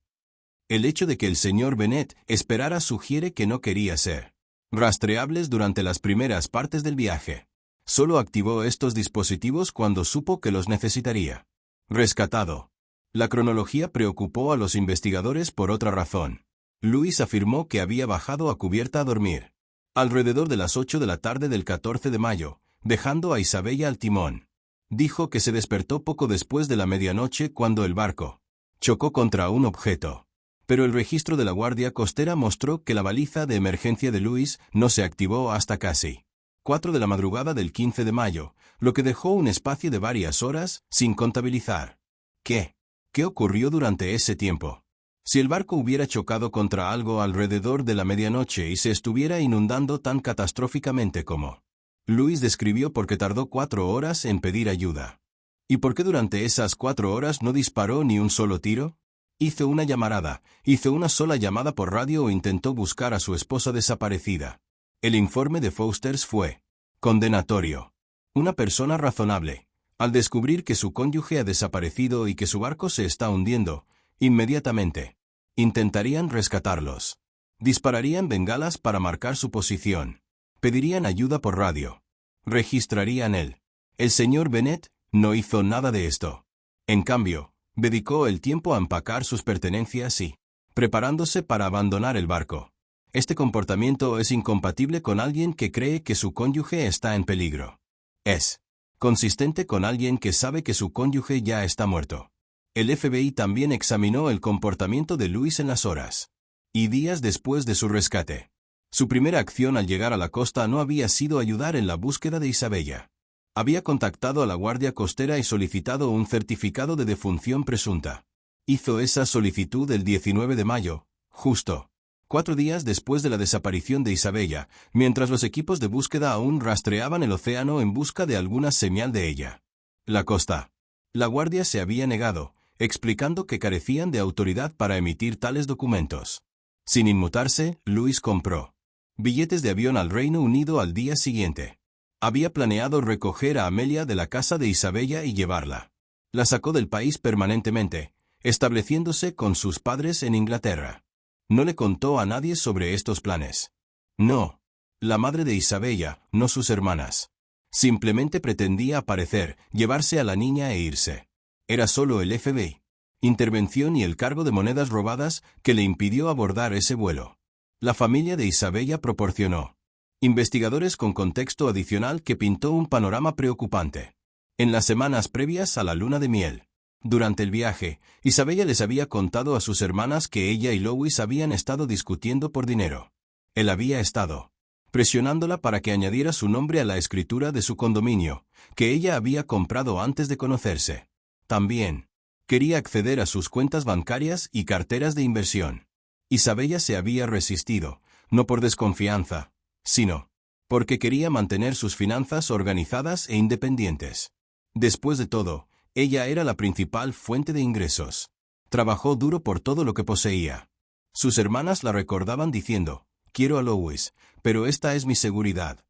El hecho de que el señor Bennett esperara sugiere que no quería ser rastreables durante las primeras partes del viaje. Solo activó estos dispositivos cuando supo que los necesitaría. Rescatado. La cronología preocupó a los investigadores por otra razón. Louis afirmó que había bajado a cubierta a dormir alrededor de las 8 de la tarde del 14 de mayo, dejando a Isabella al timón. Dijo que se despertó poco después de la medianoche cuando el barco chocó contra un objeto. Pero el registro de la Guardia Costera mostró que la baliza de emergencia de Louis no se activó hasta casi 4 de la madrugada del 15 de mayo, lo que dejó un espacio de varias horas sin contabilizar. ¿Qué ocurrió durante ese tiempo? Si el barco hubiera chocado contra algo alrededor de la medianoche y se estuviera inundando tan catastróficamente como Louis describió, por qué tardó 4 horas en pedir ayuda. ¿Y por qué durante esas 4 horas no disparó ni un solo tiro? Hizo una sola llamada por radio o intentó buscar a su esposa desaparecida. El informe de Fousters fue condenatorio. Una persona razonable, al descubrir que su cónyuge ha desaparecido y que su barco se está hundiendo, inmediatamente intentarían rescatarlos. Dispararían bengalas para marcar su posición. Pedirían ayuda por radio. Registrarían él. El señor Bennett no hizo nada de esto. En cambio, dedicó el tiempo a empacar sus pertenencias y preparándose para abandonar el barco. Este comportamiento es incompatible con alguien que cree que su cónyuge está en peligro. Es consistente con alguien que sabe que su cónyuge ya está muerto. El FBI también examinó el comportamiento de Louis en las horas y días después de su rescate. Su primera acción al llegar a la costa no había sido ayudar en la búsqueda de Isabella. Había contactado a la Guardia Costera y solicitado un certificado de defunción presunta. Hizo esa solicitud el 19 de mayo, justo 4 días después de la desaparición de Isabella, mientras los equipos de búsqueda aún rastreaban el océano en busca de alguna señal de ella. La costa. La Guardia se había negado, explicando que carecían de autoridad para emitir tales documentos. Sin inmutarse, Louis compró billetes de avión al Reino Unido al día siguiente. Había planeado recoger a Amelia de la casa de Isabella y llevarla. La sacó del país permanentemente, estableciéndose con sus padres en Inglaterra. No le contó a nadie sobre estos planes. No. La madre de Isabella, no sus hermanas. Simplemente pretendía aparecer, llevarse a la niña e irse. Era solo el FBI. Intervención y el cargo de monedas robadas que le impidió abordar ese vuelo. La familia de Isabella proporcionó investigadores con contexto adicional que pintó un panorama preocupante. En las semanas previas a la luna de miel, durante el viaje, Isabella les había contado a sus hermanas que ella y Louis habían estado discutiendo por dinero. Él había estado presionándola para que añadiera su nombre a la escritura de su condominio, que ella había comprado antes de conocerse. También quería acceder a sus cuentas bancarias y carteras de inversión. Isabella se había resistido, no por desconfianza, sino porque quería mantener sus finanzas organizadas e independientes. Después de todo, ella era la principal fuente de ingresos. Trabajó duro por todo lo que poseía. Sus hermanas la recordaban diciendo, quiero a Louis, pero esta es mi seguridad.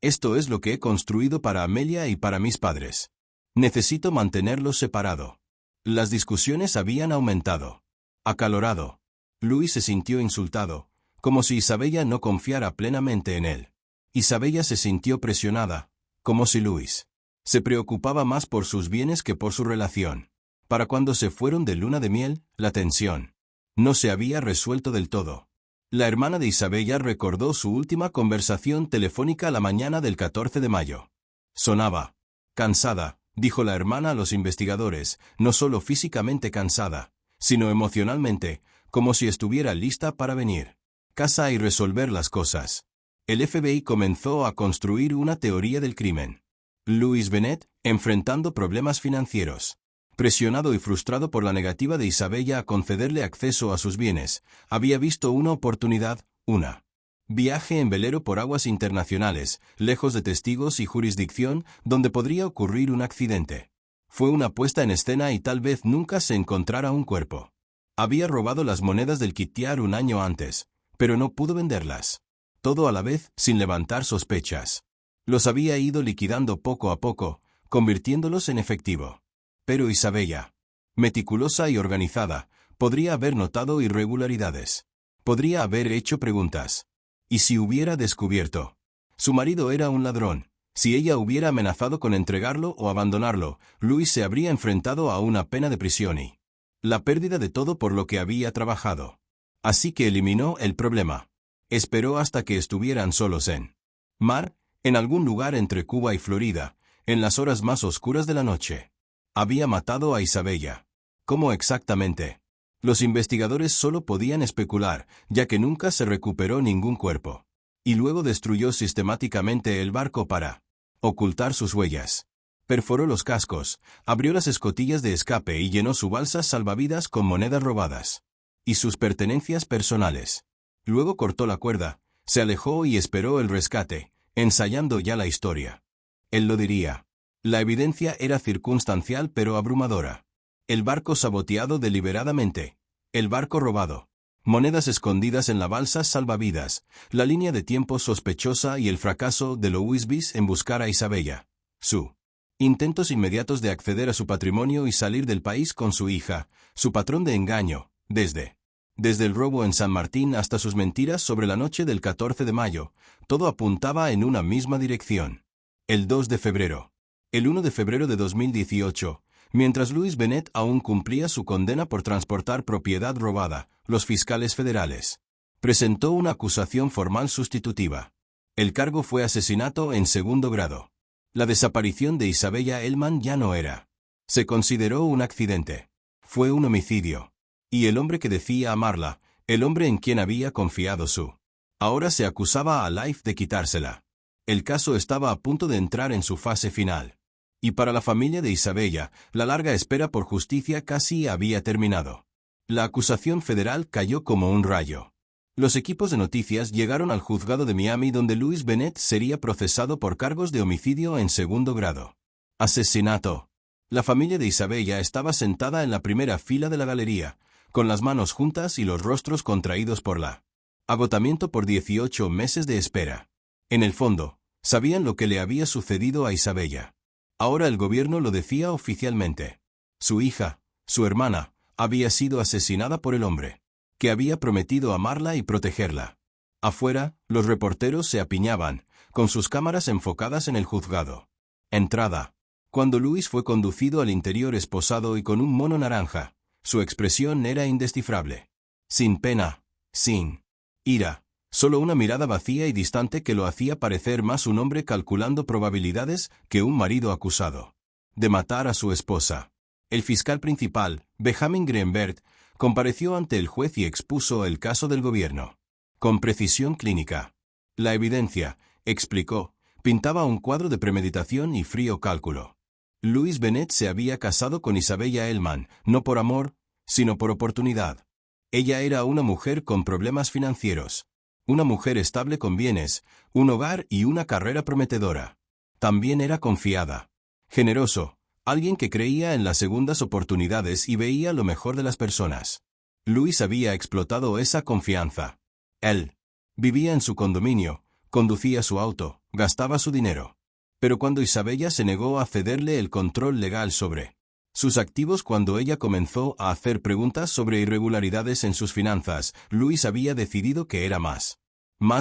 Esto es lo que he construido para Amelia y para mis padres. Necesito mantenerlos separado. Las discusiones habían aumentado. Acalorado. Louis se sintió insultado, como si Isabella no confiara plenamente en él. Isabella se sintió presionada, como si Louis se preocupaba más por sus bienes que por su relación. Para cuando se fueron de luna de miel, la tensión no se había resuelto del todo. La hermana de Isabella recordó su última conversación telefónica la mañana del 14 de mayo. Sonaba cansada, dijo la hermana a los investigadores, no solo físicamente cansada, sino emocionalmente, como si estuviera lista para venir casa y resolver las cosas. El FBI comenzó a construir una teoría del crimen. Louis Bennett, enfrentando problemas financieros. Presionado y frustrado por la negativa de Isabella a concederle acceso a sus bienes, había visto una oportunidad, viaje en velero por aguas internacionales, lejos de testigos y jurisdicción, donde podría ocurrir un accidente. Fue una puesta en escena y tal vez nunca se encontrara un cuerpo. Había robado las monedas del Kittiar un año antes, pero no pudo venderlas. Todo a la vez, sin levantar sospechas. Los había ido liquidando poco a poco, convirtiéndolos en efectivo. Pero Isabella, meticulosa y organizada, podría haber notado irregularidades. Podría haber hecho preguntas. ¿Y si hubiera descubierto? Su marido era un ladrón. Si ella hubiera amenazado con entregarlo o abandonarlo, Louis se habría enfrentado a una pena de prisión y la pérdida de todo por lo que había trabajado. Así que eliminó el problema. Esperó hasta que estuvieran solos en mar, en algún lugar entre Cuba y Florida, en las horas más oscuras de la noche. Había matado a Isabella. ¿Cómo exactamente? Los investigadores solo podían especular, ya que nunca se recuperó ningún cuerpo. Y luego destruyó sistemáticamente el barco para ocultar sus huellas. Perforó los cascos, abrió las escotillas de escape y llenó su balsa salvavidas con monedas robadas y sus pertenencias personales. Luego cortó la cuerda, se alejó y esperó el rescate, ensayando ya la historia. Él lo diría. La evidencia era circunstancial pero abrumadora. El barco saboteado deliberadamente. El barco robado. Monedas escondidas en la balsa salvavidas, la línea de tiempo sospechosa y el fracaso de Louis Bis en buscar a Isabella. Su intentos inmediatos de acceder a su patrimonio y salir del país con su hija, su patrón de engaño, desde el robo en San Martín hasta sus mentiras sobre la noche del 14 de mayo, todo apuntaba en una misma dirección. El 2 de febrero. El 1 de febrero de 2018, mientras Louis Bennett aún cumplía su condena por transportar propiedad robada, los fiscales federales presentó una acusación formal sustitutiva. El cargo fue asesinato en segundo grado. La desaparición de Isabella Hellman ya no era. Se consideró un accidente. Fue un homicidio. Y el hombre que decía amarla, el hombre en quien había confiado ahora se acusaba a Life de quitársela. El caso estaba a punto de entrar en su fase final. Y para la familia de Isabella, la larga espera por justicia casi había terminado. La acusación federal cayó como un rayo. Los equipos de noticias llegaron al juzgado de Miami donde Louis Bennett sería procesado por cargos de homicidio en segundo grado. Asesinato. La familia de Isabella estaba sentada en la primera fila de la galería, con las manos juntas y los rostros contraídos por la agotamiento por 18 meses de espera. En el fondo, sabían lo que le había sucedido a Isabella. Ahora el gobierno lo decía oficialmente. Su hija, su hermana, había sido asesinada por el hombre que había prometido amarla y protegerla. Afuera, los reporteros se apiñaban, con sus cámaras enfocadas en el juzgado. Entrada. Cuando Louis fue conducido al interior esposado y con un mono naranja, su expresión era indescifrable. Sin pena, sin ira, solo una mirada vacía y distante que lo hacía parecer más un hombre calculando probabilidades que un marido acusado de matar a su esposa. El fiscal principal, Benjamin Greenberg, compareció ante el juez y expuso el caso del gobierno. Con precisión clínica. La evidencia, explicó, pintaba un cuadro de premeditación y frío cálculo. Louis Bennett se había casado con Isabella Hellman, no por amor, sino por oportunidad. Ella era una mujer con problemas financieros. Una mujer estable con bienes, un hogar y una carrera prometedora. También era confiada. Generoso. Alguien que creía en las segundas oportunidades y veía lo mejor de las personas. Louis había explotado esa confianza. Él vivía en su condominio, conducía su auto, gastaba su dinero. Pero cuando Isabella se negó a cederle el control legal sobre sus activos cuando ella comenzó a hacer preguntas sobre irregularidades en sus finanzas, Louis había decidido que era más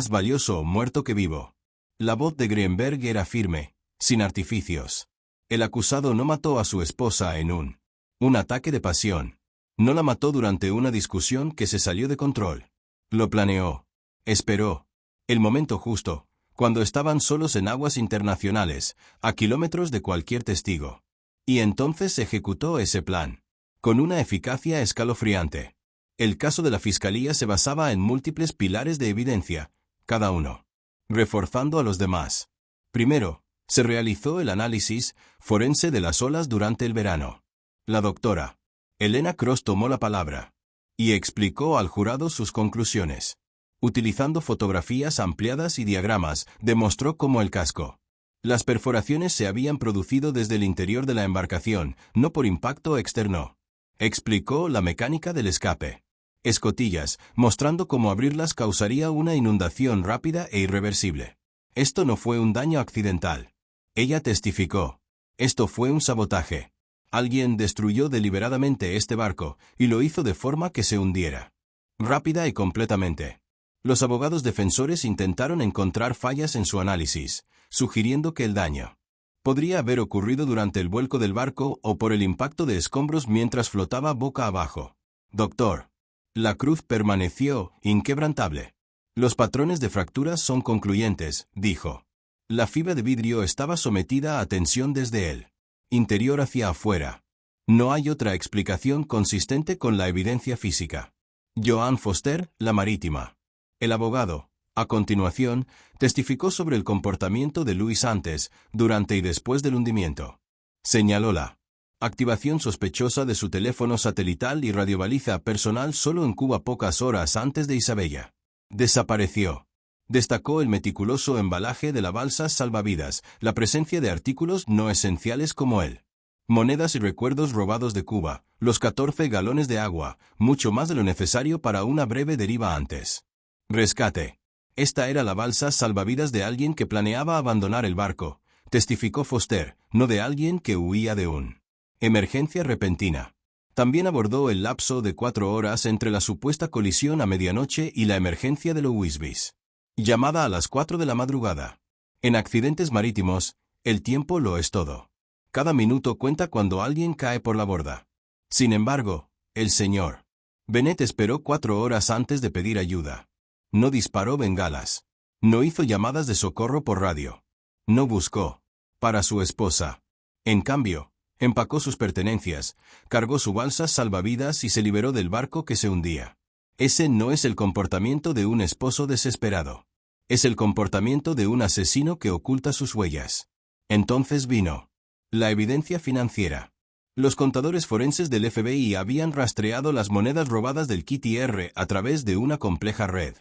valioso muerto que vivo. La voz de Greenberg era firme, sin artificios. El acusado no mató a su esposa en un ataque de pasión. No la mató durante una discusión que se salió de control. Lo planeó. Esperó. El momento justo, cuando estaban solos en aguas internacionales, a kilómetros de cualquier testigo. Y entonces ejecutó ese plan. Con una eficacia escalofriante. El caso de la Fiscalía se basaba en múltiples pilares de evidencia, cada uno reforzando a los demás. Primero, se realizó el análisis forense de las olas durante el verano. La doctora Elena Cross tomó la palabra y explicó al jurado sus conclusiones. Utilizando fotografías ampliadas y diagramas, demostró cómo el casco. Las perforaciones se habían producido desde el interior de la embarcación, no por impacto externo. Explicó la mecánica del escape. Escotillas, mostrando cómo abrirlas causaría una inundación rápida e irreversible. Esto no fue un daño accidental. Ella testificó. Esto fue un sabotaje. Alguien destruyó deliberadamente este barco, y lo hizo de forma que se hundiera. Rápida y completamente. Los abogados defensores intentaron encontrar fallas en su análisis, sugiriendo que el daño podría haber ocurrido durante el vuelco del barco o por el impacto de escombros mientras flotaba boca abajo. Doctor. La cruz permaneció inquebrantable. Los patrones de fracturas son concluyentes, dijo. La fibra de vidrio estaba sometida a tensión desde el interior hacia afuera. No hay otra explicación consistente con la evidencia física. Joan Foster, la marítima. El abogado, a continuación, testificó sobre el comportamiento de Luis antes, durante y después del hundimiento. Señaló la activación sospechosa de su teléfono satelital y radiobaliza personal solo en Cuba pocas horas antes de Isabella. Desapareció. Destacó el meticuloso embalaje de la balsa salvavidas, la presencia de artículos no esenciales como el monedas y recuerdos robados de Cuba, los 14 galones de agua, mucho más de lo necesario para una breve deriva antes. Rescate. Esta era la balsa salvavidas de alguien que planeaba abandonar el barco, testificó Foster, no de alguien que huía de un emergencia repentina. También abordó el lapso de 4 horas entre la supuesta colisión a medianoche y la emergencia de Louisville. Llamada a las 4 de la madrugada. En accidentes marítimos, el tiempo lo es todo. Cada minuto cuenta cuando alguien cae por la borda. Sin embargo, el señor Bennett esperó 4 horas antes de pedir ayuda. No disparó bengalas. No hizo llamadas de socorro por radio. No buscó para su esposa. En cambio, empacó sus pertenencias, cargó su balsa salvavidas y se liberó del barco que se hundía. Ese no es el comportamiento de un esposo desesperado. Es el comportamiento de un asesino que oculta sus huellas. Entonces vino la evidencia financiera. Los contadores forenses del FBI habían rastreado las monedas robadas del Kitty R a través de una compleja red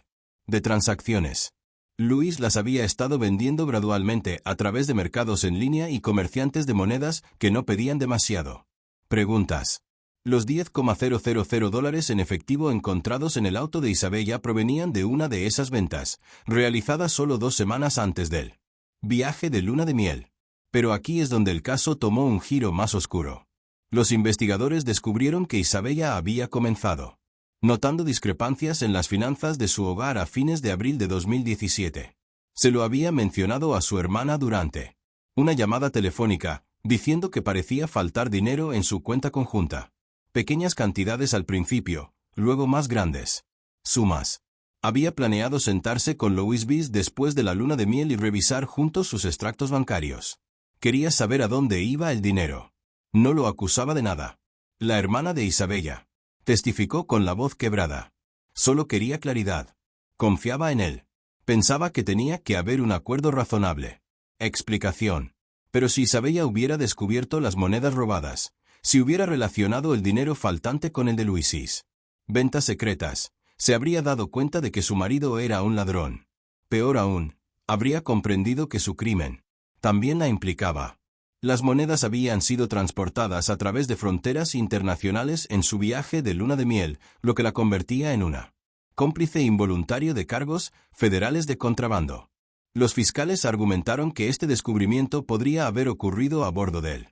de transacciones. Luis las había estado vendiendo gradualmente a través de mercados en línea y comerciantes de monedas que no pedían demasiado. Preguntas. Los $10,000 en efectivo encontrados en el auto de Isabella provenían de una de esas ventas, realizada solo 2 semanas antes del viaje de luna de miel. Pero aquí es donde el caso tomó un giro más oscuro. Los investigadores descubrieron que Isabella había comenzado notando discrepancias en las finanzas de su hogar a fines de abril de 2017. Se lo había mencionado a su hermana durante una llamada telefónica, diciendo que parecía faltar dinero en su cuenta conjunta. Pequeñas cantidades al principio, luego más grandes sumas. Había planeado sentarse con Louisville después de la luna de miel y revisar juntos sus extractos bancarios. Quería saber a dónde iba el dinero. No lo acusaba de nada. La hermana de Isabella testificó con la voz quebrada. Solo quería claridad. Confiaba en él. Pensaba que tenía que haber un acuerdo razonable. Explicación. Pero si Isabella hubiera descubierto las monedas robadas, si hubiera relacionado el dinero faltante con el de Luisis, ventas secretas, se habría dado cuenta de que su marido era un ladrón. Peor aún, habría comprendido que su crimen también la implicaba. Las monedas habían sido transportadas a través de fronteras internacionales en su viaje de luna de miel, lo que la convertía en una cómplice involuntario de cargos federales de contrabando. Los fiscales argumentaron que este descubrimiento podría haber ocurrido a bordo del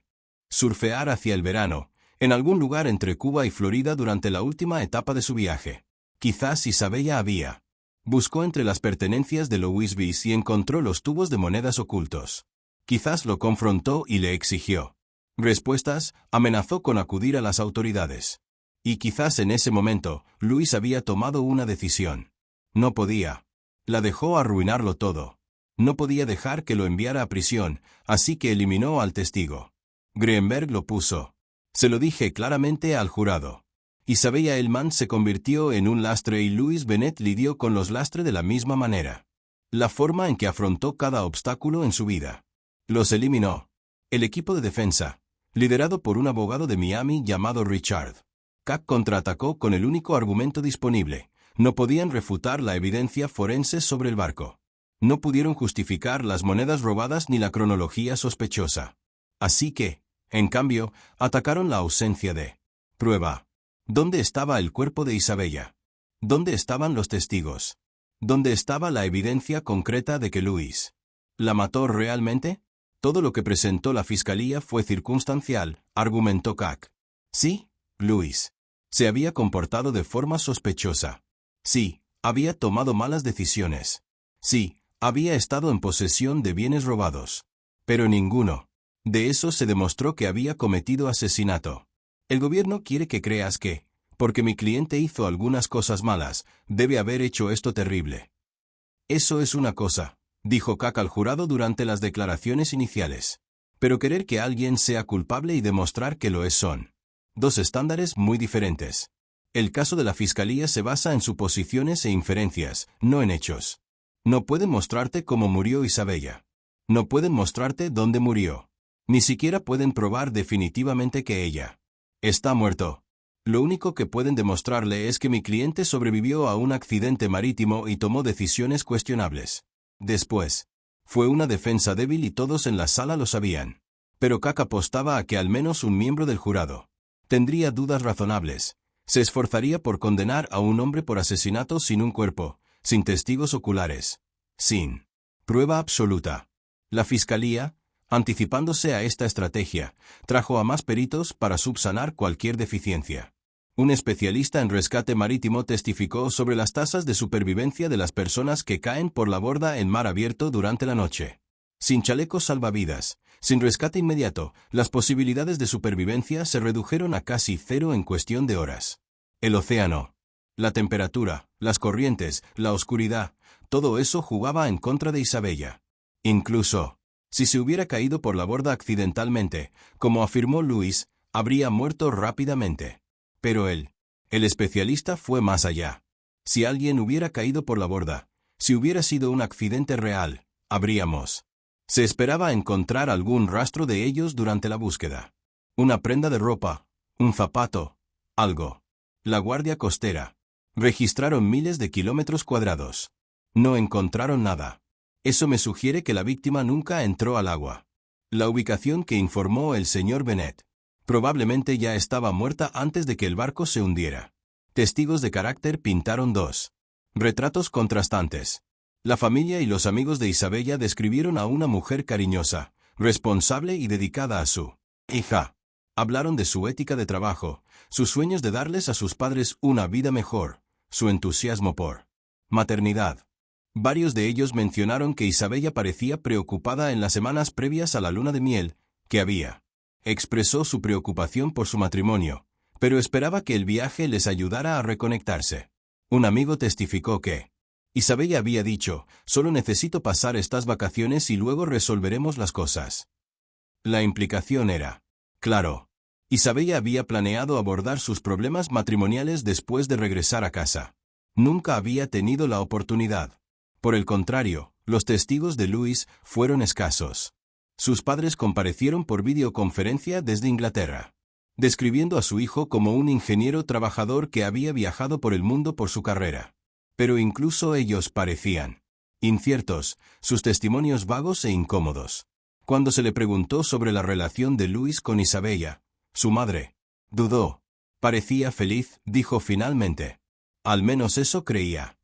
surfear hacia el verano, en algún lugar entre Cuba y Florida durante la última etapa de su viaje. Quizás Isabella había buscó entre las pertenencias de Louisville y encontró los tubos de monedas ocultos. Quizás lo confrontó y le exigió respuestas, amenazó con acudir a las autoridades. Y quizás en ese momento, Luis había tomado una decisión. No podía. La dejó arruinarlo todo. No podía dejar que lo enviara a prisión, así que eliminó al testigo. Greenberg lo puso. Se lo dije claramente al jurado. Isabella Hellman se convirtió en un lastre y Louis Bennett lidió con los lastres de la misma manera. La forma en que afrontó cada obstáculo en su vida. Los eliminó. El equipo de defensa, liderado por un abogado de Miami llamado Richard Kac, contraatacó con el único argumento disponible. No podían refutar la evidencia forense sobre el barco. No pudieron justificar las monedas robadas ni la cronología sospechosa. Así que, en cambio, atacaron la ausencia de prueba. ¿Dónde estaba el cuerpo de Isabella? ¿Dónde estaban los testigos? ¿Dónde estaba la evidencia concreta de que Louis la mató realmente? Todo lo que presentó la fiscalía fue circunstancial, argumentó Kac. Sí, Louis se había comportado de forma sospechosa. Sí, había tomado malas decisiones. Sí, había estado en posesión de bienes robados. Pero ninguno de eso se demostró que había cometido asesinato. El gobierno quiere que creas que, porque mi cliente hizo algunas cosas malas, debe haber hecho esto terrible. Eso es una cosa, dijo Kac al jurado durante las declaraciones iniciales. Pero querer que alguien sea culpable y demostrar que lo es son dos estándares muy diferentes. El caso de la fiscalía se basa en suposiciones e inferencias, no en hechos. No pueden mostrarte cómo murió Isabella. No pueden mostrarte dónde murió. Ni siquiera pueden probar definitivamente que ella está muerto. Lo único que pueden demostrarle es que mi cliente sobrevivió a un accidente marítimo y tomó decisiones cuestionables. Después, fue una defensa débil y todos en la sala lo sabían. Pero Kac apostaba a que al menos un miembro del jurado tendría dudas razonables. Se esforzaría por condenar a un hombre por asesinato sin un cuerpo, sin testigos oculares, sin prueba absoluta. La fiscalía, anticipándose a esta estrategia, trajo a más peritos para subsanar cualquier deficiencia. Un especialista en rescate marítimo testificó sobre las tasas de supervivencia de las personas que caen por la borda en mar abierto durante la noche. Sin chalecos salvavidas, sin rescate inmediato, las posibilidades de supervivencia se redujeron a casi cero en cuestión de horas. El océano, la temperatura, las corrientes, la oscuridad, todo eso jugaba en contra de Isabella. Incluso, si se hubiera caído por la borda accidentalmente, como afirmó Louis, habría muerto rápidamente. Pero el especialista fue más allá. Si alguien hubiera caído por la borda, si hubiera sido un accidente real, habríamos. Se esperaba encontrar algún rastro de ellos durante la búsqueda. Una prenda de ropa, un zapato, algo. La Guardia Costera. Registraron miles de kilómetros cuadrados. No encontraron nada. Eso me sugiere que la víctima nunca entró al agua. La ubicación que informó el señor Bennett. Probablemente ya estaba muerta antes de que el barco se hundiera. Testigos de carácter pintaron dos retratos contrastantes. La familia y los amigos de Isabella describieron a una mujer cariñosa, responsable y dedicada a su hija. Hablaron de su ética de trabajo, sus sueños de darles a sus padres una vida mejor, su entusiasmo por maternidad. Varios de ellos mencionaron que Isabella parecía preocupada en las semanas previas a la luna de miel, que había. Expresó su preocupación por su matrimonio, pero esperaba que el viaje les ayudara a reconectarse. Un amigo testificó que Isabella había dicho, solo necesito pasar estas vacaciones y luego resolveremos las cosas. La implicación era, claro, Isabella había planeado abordar sus problemas matrimoniales después de regresar a casa. Nunca había tenido la oportunidad. Por el contrario, los testigos de Louis fueron escasos. Sus padres comparecieron por videoconferencia desde Inglaterra, describiendo a su hijo como un ingeniero trabajador que había viajado por el mundo por su carrera. Pero incluso ellos parecían inciertos, sus testimonios vagos e incómodos. Cuando se le preguntó sobre la relación de Louis con Isabella, su madre dudó. Parecía feliz, dijo finalmente. Al menos eso creía.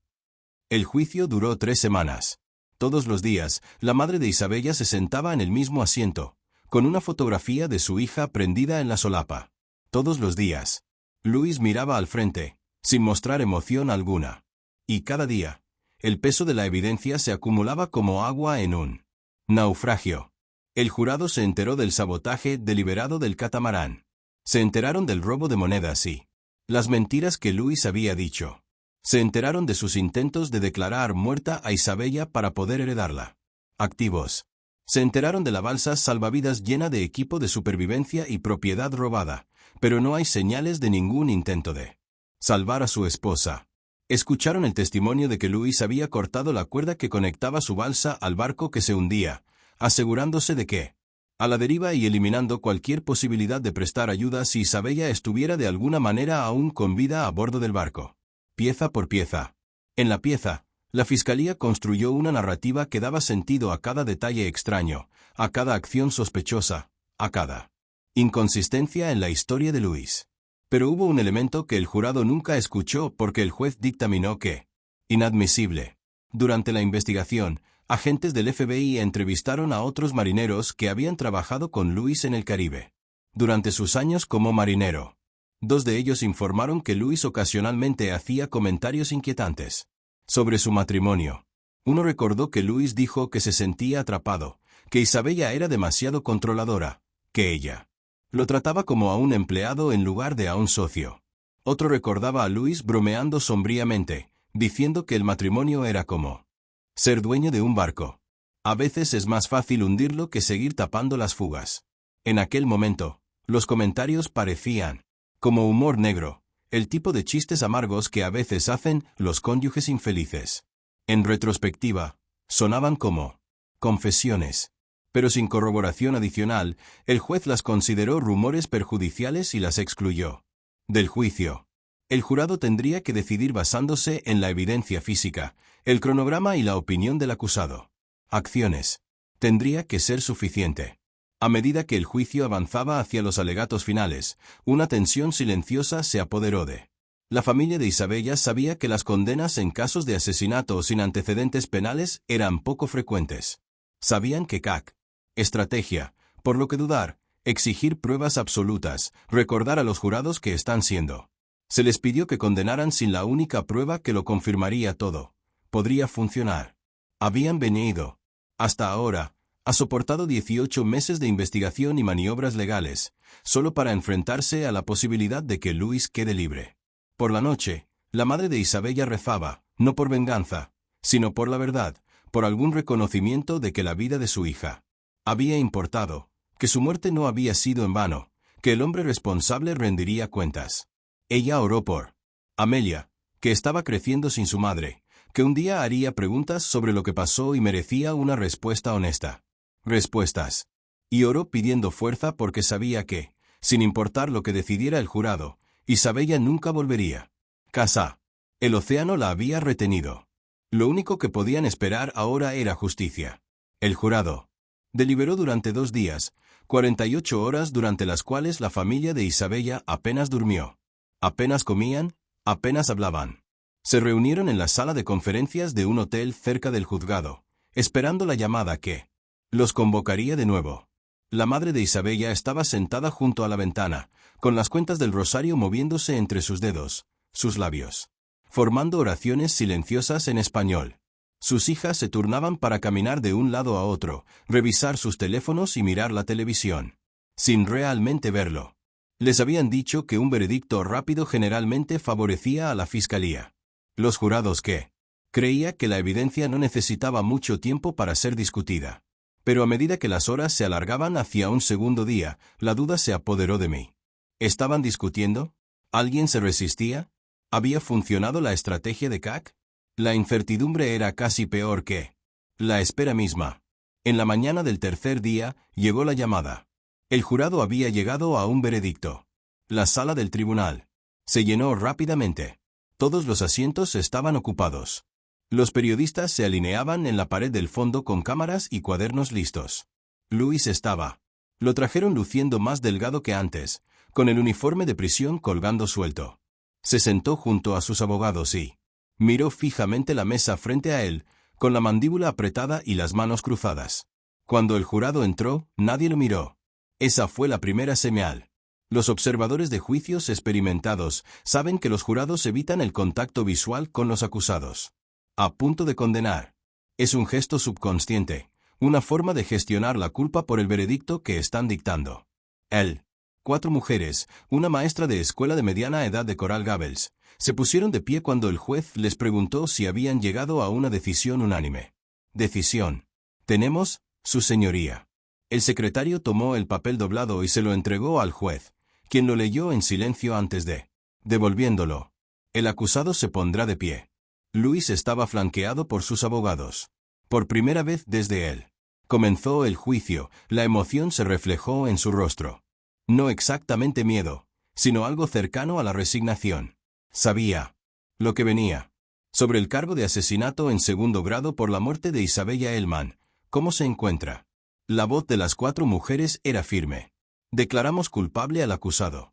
El juicio duró 3 semanas. Todos los días, la madre de Isabella se sentaba en el mismo asiento, con una fotografía de su hija prendida en la solapa. Todos los días. Louis miraba al frente, sin mostrar emoción alguna. Y cada día, el peso de la evidencia se acumulaba como agua en un naufragio. El jurado se enteró del sabotaje deliberado del catamarán. Se enteraron del robo de monedas y las mentiras que Louis había dicho. Se enteraron de sus intentos de declarar muerta a Isabella para poder heredarla. Activos. Se enteraron de la balsa salvavidas llena de equipo de supervivencia y propiedad robada, pero no hay señales de ningún intento de salvar a su esposa. Escucharon el testimonio de que Luis había cortado la cuerda que conectaba su balsa al barco que se hundía, asegurándose de que, a la deriva y eliminando cualquier posibilidad de prestar ayuda si Isabella estuviera de alguna manera aún con vida a bordo del barco. Pieza por pieza. En la pieza, la Fiscalía construyó una narrativa que daba sentido a cada detalle extraño, a cada acción sospechosa, a cada inconsistencia en la historia de Luis. Pero hubo un elemento que el jurado nunca escuchó porque el juez dictaminó que, inadmisible. Durante la investigación, agentes del FBI entrevistaron a otros marineros que habían trabajado con Luis en el Caribe. Durante sus años como marinero, 2 de ellos informaron que Luis ocasionalmente hacía comentarios inquietantes sobre su matrimonio. Uno recordó que Luis dijo que se sentía atrapado, que Isabella era demasiado controladora, que ella lo trataba como a un empleado en lugar de a un socio. Otro recordaba a Luis bromeando sombríamente, diciendo que el matrimonio era como ser dueño de un barco. A veces es más fácil hundirlo que seguir tapando las fugas. En aquel momento, los comentarios parecían como humor negro, el tipo de chistes amargos que a veces hacen los cónyuges infelices. En retrospectiva, sonaban como confesiones. Pero sin corroboración adicional, el juez las consideró rumores perjudiciales y las excluyó del juicio. El jurado tendría que decidir basándose en la evidencia física, el cronograma y la opinión del acusado. Acciones. Tendría que ser suficiente. A medida que el juicio avanzaba hacia los alegatos finales, una tensión silenciosa se apoderó de la familia de Isabella. Sabía que las condenas en casos de asesinato sin antecedentes penales eran poco frecuentes. Sabían que estrategia, por lo que dudar, exigir pruebas absolutas, recordar a los jurados que están siendo. Se les pidió que condenaran sin la única prueba que lo confirmaría todo. Podría funcionar. Habían venido, hasta ahora, ha soportado 18 meses de investigación y maniobras legales, solo para enfrentarse a la posibilidad de que Luis quede libre. Por la noche, la madre de Isabella rezaba, no por venganza, sino por la verdad, por algún reconocimiento de que la vida de su hija había importado, que su muerte no había sido en vano, que el hombre responsable rendiría cuentas. Ella oró por Amelia, que estaba creciendo sin su madre, que un día haría preguntas sobre lo que pasó y merecía una respuesta honesta. Respuestas. Y oró pidiendo fuerza porque sabía que, sin importar lo que decidiera el jurado, Isabella nunca volvería. Casa. El océano la había retenido. Lo único que podían esperar ahora era justicia. El jurado deliberó durante 2 días, 48 horas durante las cuales la familia de Isabella apenas durmió. Apenas comían, apenas hablaban. Se reunieron en la sala de conferencias de un hotel cerca del juzgado, esperando la llamada que los convocaría de nuevo. La madre de Isabella estaba sentada junto a la ventana, con las cuentas del rosario moviéndose entre sus dedos, sus labios, formando oraciones silenciosas en español. Sus hijas se turnaban para caminar de un lado a otro, revisar sus teléfonos y mirar la televisión, sin realmente verlo. Les habían dicho que un veredicto rápido generalmente favorecía a la fiscalía. Los jurados que creía que la evidencia no necesitaba mucho tiempo para ser discutida. Pero a medida que las horas se alargaban hacia un segundo día, la duda se apoderó de mí. ¿Estaban discutiendo? ¿Alguien se resistía? ¿Había funcionado la estrategia de CAC? La incertidumbre era casi peor que la espera misma. En la mañana del tercer día, llegó la llamada. El jurado había llegado a un veredicto. La sala del tribunal se llenó rápidamente. Todos los asientos estaban ocupados. Los periodistas se alineaban en la pared del fondo con cámaras y cuadernos listos. Luis estaba. Lo trajeron luciendo más delgado que antes, con el uniforme de prisión colgando suelto. Se sentó junto a sus abogados y miró fijamente la mesa frente a él, con la mandíbula apretada y las manos cruzadas. Cuando el jurado entró, nadie lo miró. Esa fue la primera señal. Los observadores de juicios experimentados saben que los jurados evitan el contacto visual con los acusados. A punto de condenar. Es un gesto subconsciente, una forma de gestionar la culpa por el veredicto que están dictando. El 4 mujeres, una maestra de escuela de mediana edad de Coral Gables, se pusieron de pie cuando el juez les preguntó si habían llegado a una decisión unánime. Decisión. Tenemos, su señoría. El secretario tomó el papel doblado y se lo entregó al juez, quien lo leyó en silencio antes de, devolviéndolo. El acusado se pondrá de pie. Luis estaba flanqueado por sus abogados. Por primera vez desde él comenzó el juicio, la emoción se reflejó en su rostro. No exactamente miedo, sino algo cercano a la resignación. Sabía lo que venía. Sobre el cargo de asesinato en segundo grado por la muerte de Isabella Hellman, ¿cómo se encuentra? La voz de las 4 mujeres era firme. Declaramos culpable al acusado.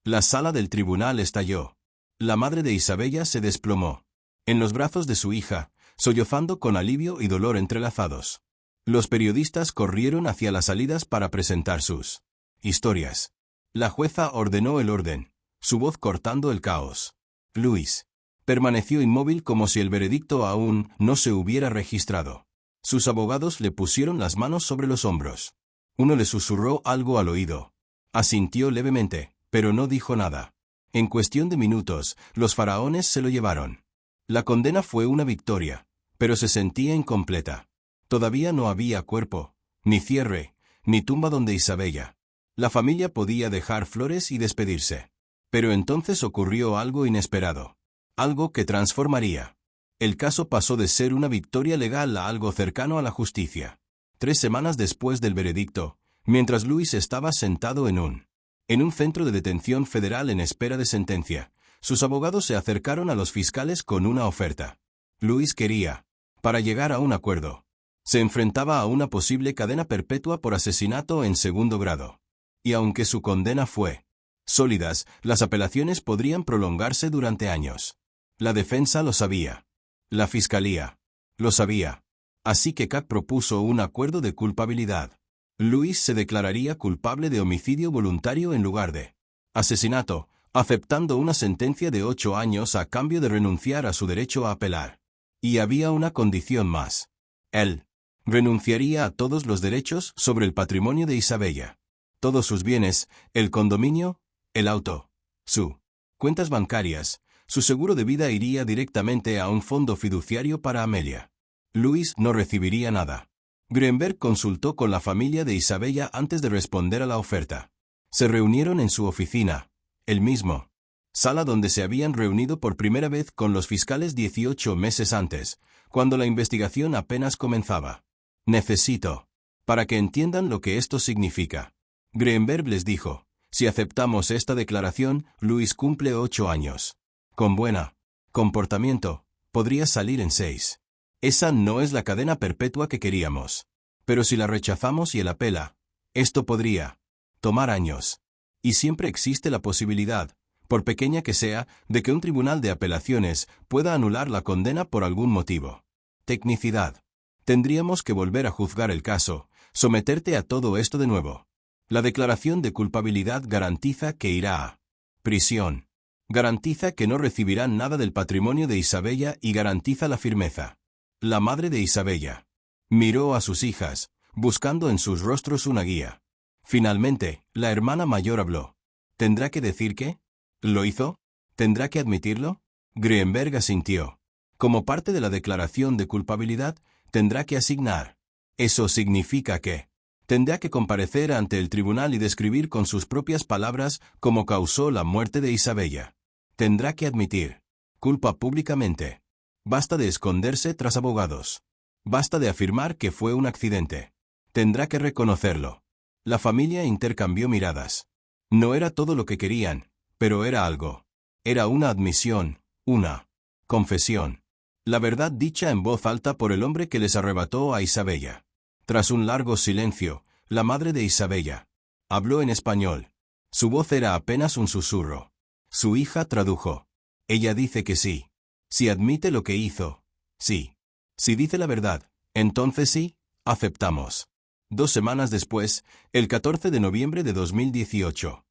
La sala del tribunal estalló. La madre de Isabella se desplomó en los brazos de su hija, sollozando con alivio y dolor entrelazados. Los periodistas corrieron hacia las salidas para presentar sus historias. La jueza ordenó el orden, su voz cortando el caos. Luis permaneció inmóvil como si el veredicto aún no se hubiera registrado. Sus abogados le pusieron las manos sobre los hombros. Uno le susurró algo al oído. Asintió levemente, pero no dijo nada. En cuestión de minutos, los faraones se lo llevaron. La condena fue una victoria, pero se sentía incompleta. Todavía no había cuerpo, ni cierre, ni tumba donde Isabella. La familia podía dejar flores y despedirse. Pero entonces ocurrió algo inesperado. Algo que transformaría. El caso pasó de ser una victoria legal a algo cercano a la justicia. 3 semanas después del veredicto, mientras Luis estaba sentado en un centro de detención federal en espera de sentencia, sus abogados se acercaron a los fiscales con una oferta. Luis quería, para llegar a un acuerdo, se enfrentaba a una posible cadena perpetua por asesinato en segundo grado. Y aunque su condena fue sólidas, las apelaciones podrían prolongarse durante años. La defensa lo sabía. La fiscalía lo sabía. Así que Cac propuso un acuerdo de culpabilidad. Luis se declararía culpable de homicidio voluntario en lugar de asesinato, aceptando una sentencia de 8 años a cambio de renunciar a su derecho a apelar. Y había una condición más. Él renunciaría a todos los derechos sobre el patrimonio de Isabella. Todos sus bienes, el condominio, el auto, sus cuentas bancarias, su seguro de vida iría directamente a un fondo fiduciario para Amelia. Luis no recibiría nada. Greenberg consultó con la familia de Isabella antes de responder a la oferta. Se reunieron en su oficina, el mismo sala donde se habían reunido por primera vez con los fiscales 18 meses antes, cuando la investigación apenas comenzaba. Necesito, para que entiendan lo que esto significa. Greenberg les dijo, si aceptamos esta declaración, Luis cumple 8 años. Con buena comportamiento, podría salir en 6. Esa no es la cadena perpetua que queríamos. Pero si la rechazamos y él apela, esto podría tomar años. Y siempre existe la posibilidad, por pequeña que sea, de que un tribunal de apelaciones pueda anular la condena por algún motivo. Tecnicidad. Tendríamos que volver a juzgar el caso, someterte a todo esto de nuevo. La declaración de culpabilidad garantiza que irá a prisión. Garantiza que no recibirán nada del patrimonio de Isabella y garantiza la firmeza. La madre de Isabella miró a sus hijas, buscando en sus rostros una guía. Finalmente, la hermana mayor habló. ¿Tendrá que decir qué? ¿Lo hizo? ¿Tendrá que admitirlo? Greenberg asintió. Como parte de la declaración de culpabilidad, tendrá que asignar. Eso significa que tendrá que comparecer ante el tribunal y describir con sus propias palabras cómo causó la muerte de Isabella. Tendrá que admitir culpa públicamente. Basta de esconderse tras abogados. Basta de afirmar que fue un accidente. Tendrá que reconocerlo. La familia intercambió miradas. No era todo lo que querían, pero era algo. Era una admisión, una confesión. La verdad dicha en voz alta por el hombre que les arrebató a Isabella. Tras un largo silencio, la madre de Isabella habló en español. Su voz era apenas un susurro. Su hija tradujo. Ella dice que sí. Si admite lo que hizo, sí. Si dice la verdad, entonces sí, aceptamos. 2 semanas después, el 14 de noviembre de 2018,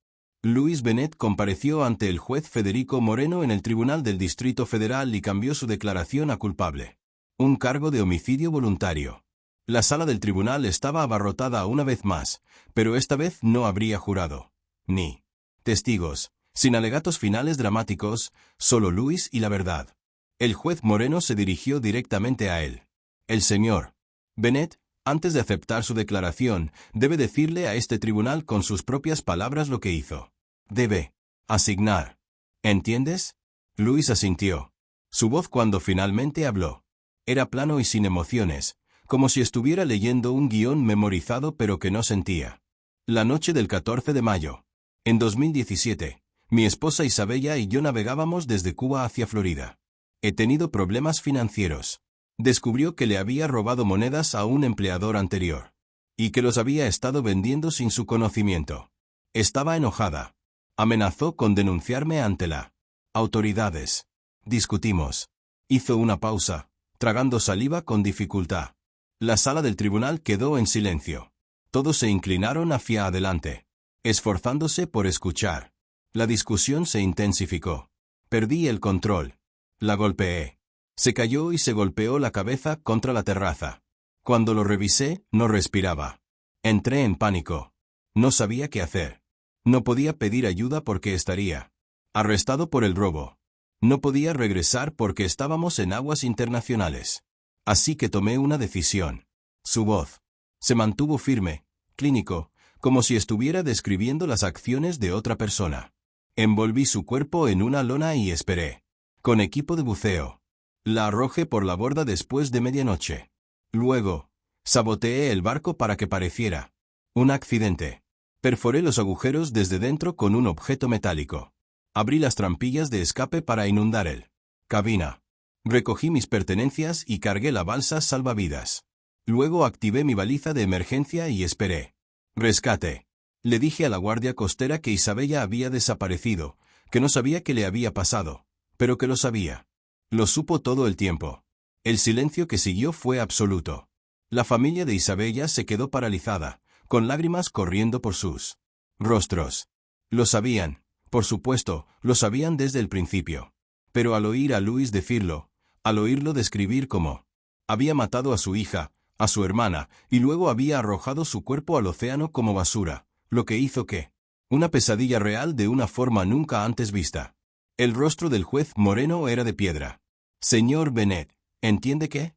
Luis Bennett compareció ante el juez Federico Moreno en el Tribunal del Distrito Federal y cambió su declaración a culpable. Un cargo de homicidio voluntario. La sala del tribunal estaba abarrotada una vez más, pero esta vez no habría jurado. ni testigos, sin alegatos finales dramáticos, solo Luis y la verdad. El juez Moreno se dirigió directamente a él. El señor Bennett, antes de aceptar su declaración, debe decirle a este tribunal con sus propias palabras lo que hizo. Debe asignar. ¿Entiendes? Luis asintió. Su voz cuando finalmente habló era plano y sin emociones, como si estuviera leyendo un guión memorizado pero que no sentía. La noche del 14 de mayo. En 2017, mi esposa Isabella y yo navegábamos desde Cuba hacia Florida. He tenido problemas financieros. Descubrió que le había robado monedas a un empleador anterior. Y que los había estado vendiendo sin su conocimiento. Estaba enojada. Amenazó con denunciarme ante las autoridades. Discutimos. Hizo una pausa, tragando saliva con dificultad. La sala del tribunal quedó en silencio. Todos se inclinaron hacia adelante, esforzándose por escuchar. La discusión se intensificó. Perdí el control. La golpeé. Se cayó y se golpeó la cabeza contra la terraza. Cuando lo revisé, no respiraba. Entré en pánico. No sabía qué hacer. No podía pedir ayuda porque estaría arrestado por el robo. No podía regresar porque estábamos en aguas internacionales. Así que tomé una decisión. Su voz se mantuvo firme, clínico, como si estuviera describiendo las acciones de otra persona. Envolví su cuerpo en una lona y esperé. Con equipo de buceo. La arrojé por la borda después de medianoche. Luego, saboteé el barco para que pareciera un accidente. Perforé los agujeros desde dentro con un objeto metálico. Abrí las trampillas de escape para inundar el cabina. Recogí mis pertenencias y cargué la balsa salvavidas. Luego activé mi baliza de emergencia y esperé. Rescate. Le dije a la guardia costera que Isabella había desaparecido, que no sabía qué le había pasado, pero que lo sabía. Lo supo todo el tiempo. El silencio que siguió fue absoluto. La familia de Isabella se quedó paralizada, con lágrimas corriendo por sus rostros. Lo sabían, por supuesto, lo sabían desde el principio. Pero al oír a Luis decirlo, al oírlo describir cómo había matado a su hija, a su hermana, y luego había arrojado su cuerpo al océano como basura, lo que hizo que una pesadilla real de una forma nunca antes vista. El rostro del juez Moreno era de piedra. Señor Bennett, ¿entiende qué?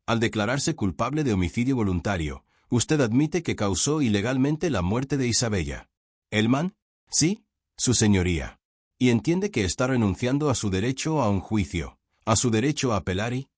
Al declararse culpable de homicidio voluntario, usted admite que causó ilegalmente la muerte de Isabella. ¿Hellman? Sí, su señoría. ¿Y entiende que está renunciando a su derecho a un juicio, a su derecho a apelar y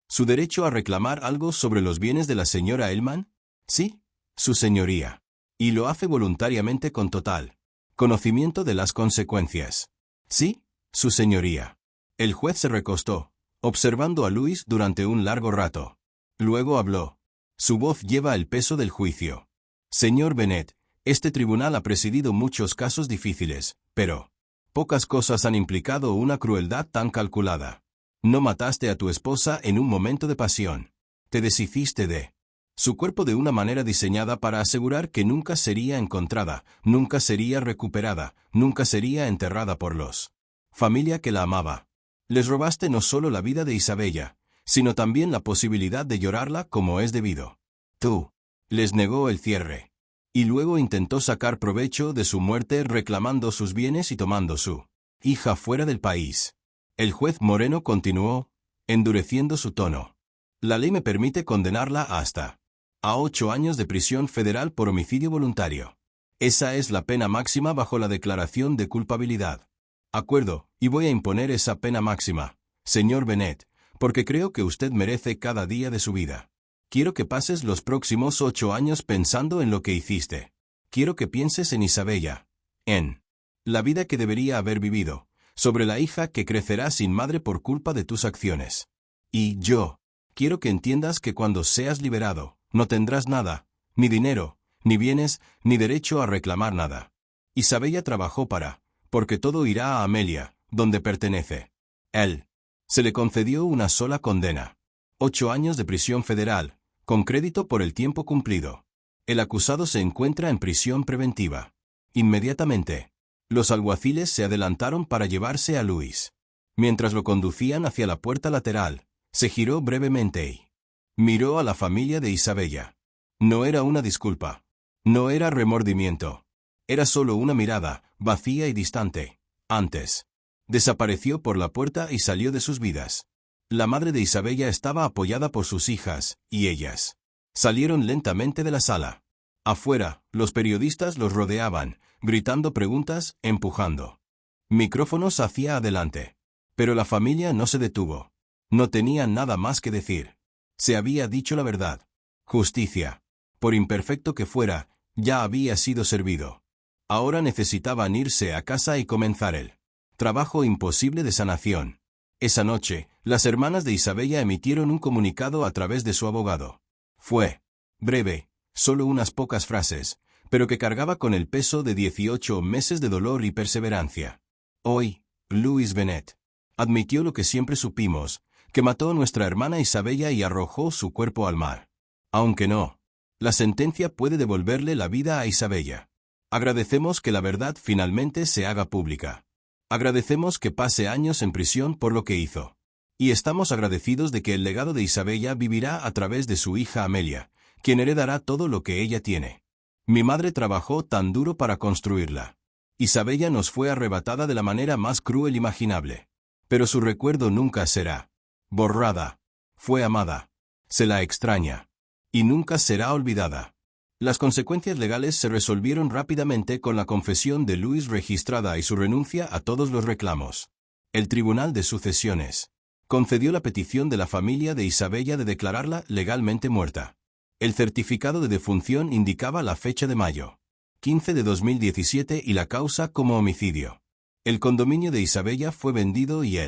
su derecho a reclamar algo sobre los bienes de la señora Hellman? Sí, su señoría. Y lo hace voluntariamente con total conocimiento de las consecuencias. Sí, su señoría. El juez se recostó, observando a Luis durante un largo rato. Luego habló. Su voz lleva el peso del juicio. Señor Bennett, este tribunal ha presidido muchos casos difíciles, pero pocas cosas han implicado una crueldad tan calculada. No mataste a tu esposa en un momento de pasión. Te deshiciste de su cuerpo de una manera diseñada para asegurar que nunca sería encontrada, nunca sería recuperada, nunca sería enterrada por los familia que la amaba. Les robaste no solo la vida de Isabella, sino también la posibilidad de llorarla como es debido. Tú les negó el cierre. Y luego intentó sacar provecho de su muerte reclamando sus bienes y tomando su hija fuera del país. El juez Moreno continuó, endureciendo su tono. La ley me permite condenarla hasta a 8 años de prisión federal por homicidio voluntario. Esa es la pena máxima bajo la declaración de culpabilidad. Acuerdo, y voy a imponer esa pena máxima, señor Bennett, porque creo que usted merece cada día de su vida. Quiero que pases los próximos 8 años pensando en lo que hiciste. Quiero que pienses en Isabella, en la vida que debería haber vivido, sobre la hija que crecerá sin madre por culpa de tus acciones. Y yo quiero que entiendas que cuando seas liberado, no tendrás nada, ni dinero, ni bienes, ni derecho a reclamar nada. Isabella trabajó porque todo irá a Amelia, donde pertenece. Él se le concedió una sola condena. 8 años de prisión federal, con crédito por el tiempo cumplido. El acusado se encuentra en prisión preventiva. Inmediatamente, los alguaciles se adelantaron para llevarse a Luis. Mientras lo conducían hacia la puerta lateral, se giró brevemente y miró a la familia de Isabella. No era una disculpa. No era remordimiento. Era solo una mirada, vacía y distante. Antes. Desapareció por la puerta y salió de sus vidas. La madre de Isabella estaba apoyada por sus hijas, y ellas salieron lentamente de la sala. Afuera, los periodistas los rodeaban, gritando preguntas, empujando micrófonos hacia adelante. Pero la familia no se detuvo. No tenía nada más que decir. Se había dicho la verdad. Justicia, por imperfecto que fuera, ya había sido servido. Ahora necesitaban irse a casa y comenzar el trabajo imposible de sanación. Esa noche, las hermanas de Isabella emitieron un comunicado a través de su abogado. Fue breve, solo unas pocas frases, pero que cargaba con el peso de 18 meses de dolor y perseverancia. Hoy, Louis Bennett admitió lo que siempre supimos, que mató a nuestra hermana Isabella y arrojó su cuerpo al mar. Aunque no, la sentencia puede devolverle la vida a Isabella. Agradecemos que la verdad finalmente se haga pública. Agradecemos que pase años en prisión por lo que hizo. Y estamos agradecidos de que el legado de Isabella vivirá a través de su hija Amelia, quien heredará todo lo que ella tiene. Mi madre trabajó tan duro para construirla. Isabella nos fue arrebatada de la manera más cruel imaginable. Pero su recuerdo nunca será borrada. Fue amada. Se la extraña. Y nunca será olvidada. Las consecuencias legales se resolvieron rápidamente con la confesión de Louis registrada y su renuncia a todos los reclamos. El Tribunal de Sucesiones concedió la petición de la familia de Isabella de declararla legalmente muerta. El certificado de defunción indicaba la fecha de mayo 15 de 2017 y la causa como homicidio. El condominio de Isabella fue vendido y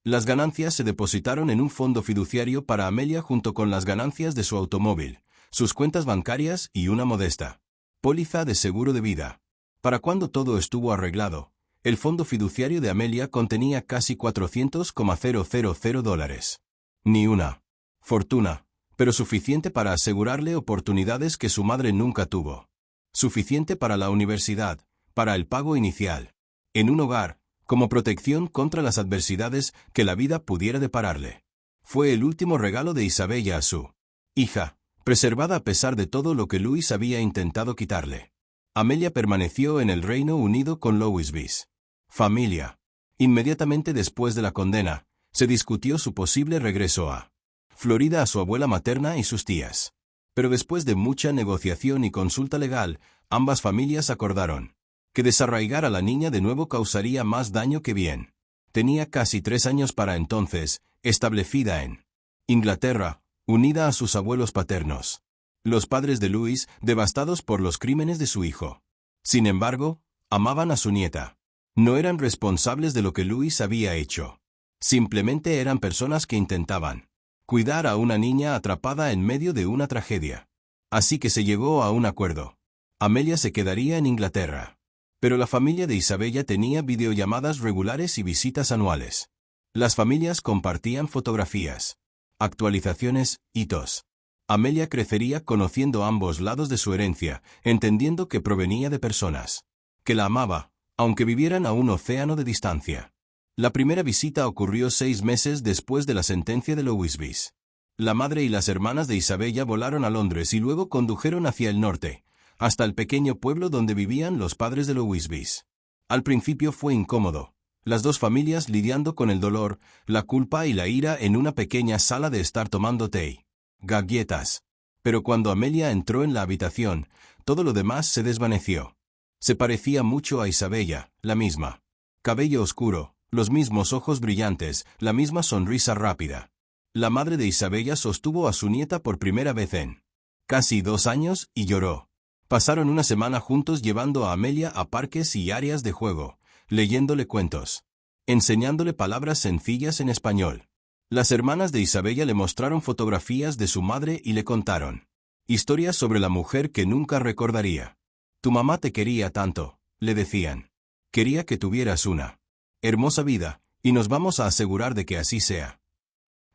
las ganancias se depositaron en un fondo fiduciario para Amelia junto con las ganancias de su automóvil, sus cuentas bancarias y una modesta póliza de seguro de vida. Para cuando todo estuvo arreglado, el fondo fiduciario de Amelia contenía casi $400,000. Ni una fortuna, pero suficiente para asegurarle oportunidades que su madre nunca tuvo. Suficiente para la universidad, para el pago inicial. En un hogar, como protección contra las adversidades que la vida pudiera depararle. Fue el último regalo de Isabella a su hija, preservada a pesar de todo lo que Louis había intentado quitarle. Amelia permaneció en el Reino Unido con Louis's familia. Inmediatamente después de la condena, se discutió su posible regreso a Florida a su abuela materna y sus tías. Pero después de mucha negociación y consulta legal, ambas familias acordaron que desarraigar a la niña de nuevo causaría más daño que bien. Tenía casi 3 años para entonces, establecida en Inglaterra, unida a sus abuelos paternos. Los padres de Louis, devastados por los crímenes de su hijo. Sin embargo, amaban a su nieta. No eran responsables de lo que Louis había hecho. Simplemente eran personas que intentaban cuidar a una niña atrapada en medio de una tragedia. Así que se llegó a un acuerdo. Amelia se quedaría en Inglaterra. Pero la familia de Isabella tenía videollamadas regulares y visitas anuales. Las familias compartían fotografías, actualizaciones, hitos. Amelia crecería conociendo ambos lados de su herencia, entendiendo que provenía de personas que la amaba, aunque vivieran a un océano de distancia. La primera visita ocurrió 6 meses después de la sentencia de Louis's. La madre y las hermanas de Isabella volaron a Londres y luego condujeron hacia el norte, hasta el pequeño pueblo donde vivían los padres de Louis's. Al principio fue incómodo, las dos familias lidiando con el dolor, la culpa y la ira en una pequeña sala de estar tomando té, galletas. Pero cuando Amelia entró en la habitación, todo lo demás se desvaneció. Se parecía mucho a Isabella, la misma. Cabello oscuro, los mismos ojos brillantes, la misma sonrisa rápida. La madre de Isabella sostuvo a su nieta por primera vez en casi 2 años y lloró. Pasaron una semana juntos llevando a Amelia a parques y áreas de juego, leyéndole cuentos, enseñándole palabras sencillas en español. Las hermanas de Isabella le mostraron fotografías de su madre y le contaron historias sobre la mujer que nunca recordaría. Tu mamá te quería tanto, le decían. Quería que tuvieras una hermosa vida, y nos vamos a asegurar de que así sea.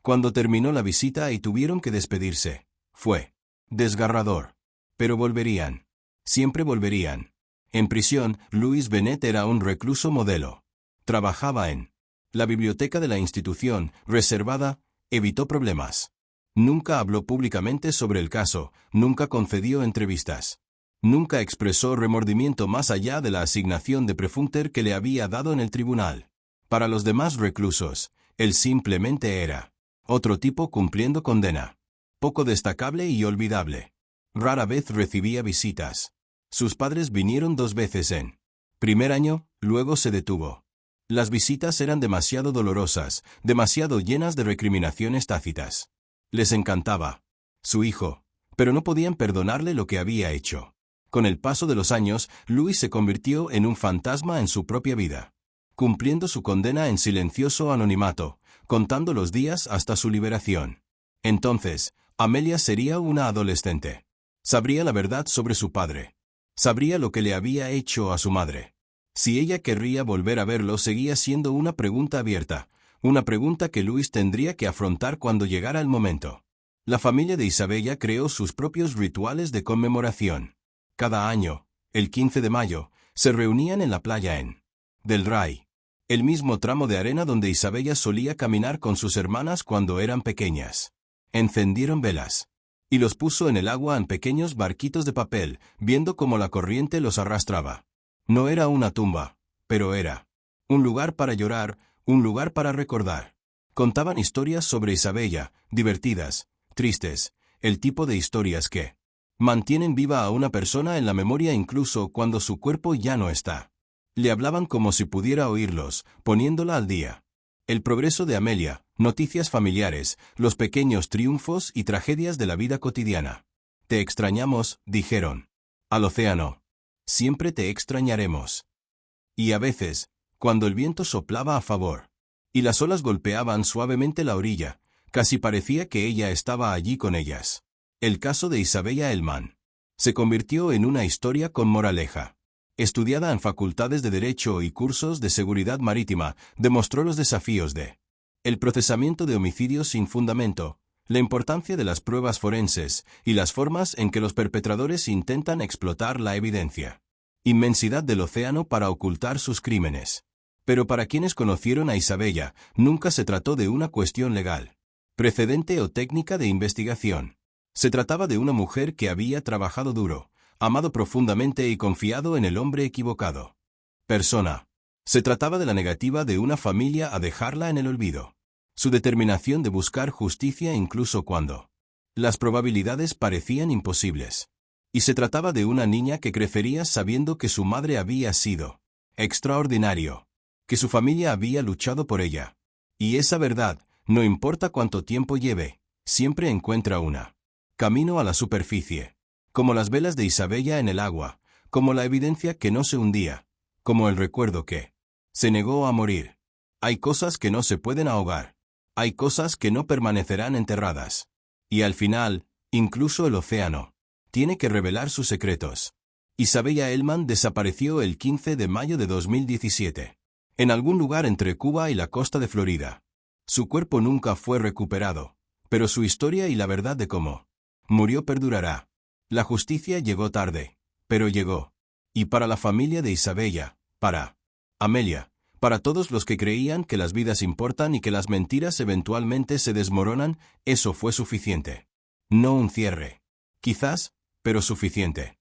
Cuando terminó la visita y tuvieron que despedirse, fue desgarrador. Pero volverían. Siempre volverían. En prisión, Louis Bennett era un recluso modelo. Trabajaba en la biblioteca de la institución, reservada, evitó problemas. Nunca habló públicamente sobre el caso, nunca concedió entrevistas. Nunca expresó remordimiento más allá de la asignación de prefunter que le había dado en el tribunal. Para los demás reclusos, él simplemente era otro tipo cumpliendo condena. Poco destacable y olvidable. Rara vez recibía visitas. Sus padres vinieron 2 veces en primer año, luego se detuvo. Las visitas eran demasiado dolorosas, demasiado llenas de recriminaciones tácitas. Les encantaba su hijo, pero no podían perdonarle lo que había hecho. Con el paso de los años, Louis se convirtió en un fantasma en su propia vida, cumpliendo su condena en silencioso anonimato, contando los días hasta su liberación. Entonces, Amelia sería una adolescente. Sabría la verdad sobre su padre. Sabría lo que le había hecho a su madre. Si ella querría volver a verlo, seguía siendo una pregunta abierta, una pregunta que Louis tendría que afrontar cuando llegara el momento. La familia de Isabella creó sus propios rituales de conmemoración. Cada año, el 15 de mayo, se reunían en la playa en Del Ray, el mismo tramo de arena donde Isabella solía caminar con sus hermanas cuando eran pequeñas. Encendieron velas y los puso en el agua en pequeños barquitos de papel, viendo cómo la corriente los arrastraba. No era una tumba, pero era un lugar para llorar, un lugar para recordar. Contaban historias sobre Isabella, divertidas, tristes, el tipo de historias que mantienen viva a una persona en la memoria incluso cuando su cuerpo ya no está. Le hablaban como si pudiera oírlos, poniéndola al día. El progreso de Amelia, noticias familiares, los pequeños triunfos y tragedias de la vida cotidiana. Te extrañamos, dijeron al océano. Siempre te extrañaremos. Y a veces, cuando el viento soplaba a favor y las olas golpeaban suavemente la orilla, casi parecía que ella estaba allí con ellas. El caso de Isabella Hellman se convirtió en una historia con moraleja. Estudiada en facultades de Derecho y cursos de seguridad marítima, demostró los desafíos de el procesamiento de homicidios sin fundamento, la importancia de las pruebas forenses y las formas en que los perpetradores intentan explotar la evidencia. Inmensidad del océano para ocultar sus crímenes. Pero para quienes conocieron a Isabella, nunca se trató de una cuestión legal, precedente o técnica de investigación. Se trataba de una mujer que había trabajado duro, amado profundamente y confiado en el hombre equivocado. Persona. Se trataba de la negativa de una familia a dejarla en el olvido. Su determinación de buscar justicia incluso cuando las probabilidades parecían imposibles. Y se trataba de una niña que crecería sabiendo que su madre había sido extraordinario, que su familia había luchado por ella. Y esa verdad, no importa cuánto tiempo lleve, siempre encuentra una camino a la superficie. Como las velas de Isabella en el agua, como la evidencia que no se hundía, como el recuerdo que se negó a morir. Hay cosas que no se pueden ahogar. Hay cosas que no permanecerán enterradas. Y al final, incluso el océano tiene que revelar sus secretos. Isabella Hellman desapareció el 15 de mayo de 2017, en algún lugar entre Cuba y la costa de Florida. Su cuerpo nunca fue recuperado, pero su historia y la verdad de cómo murió perdurará. La justicia llegó tarde, pero llegó. Y para la familia de Isabella, para Amelia, para todos los que creían que las vidas importan y que las mentiras eventualmente se desmoronan, eso fue suficiente. No un cierre. Quizás, pero suficiente.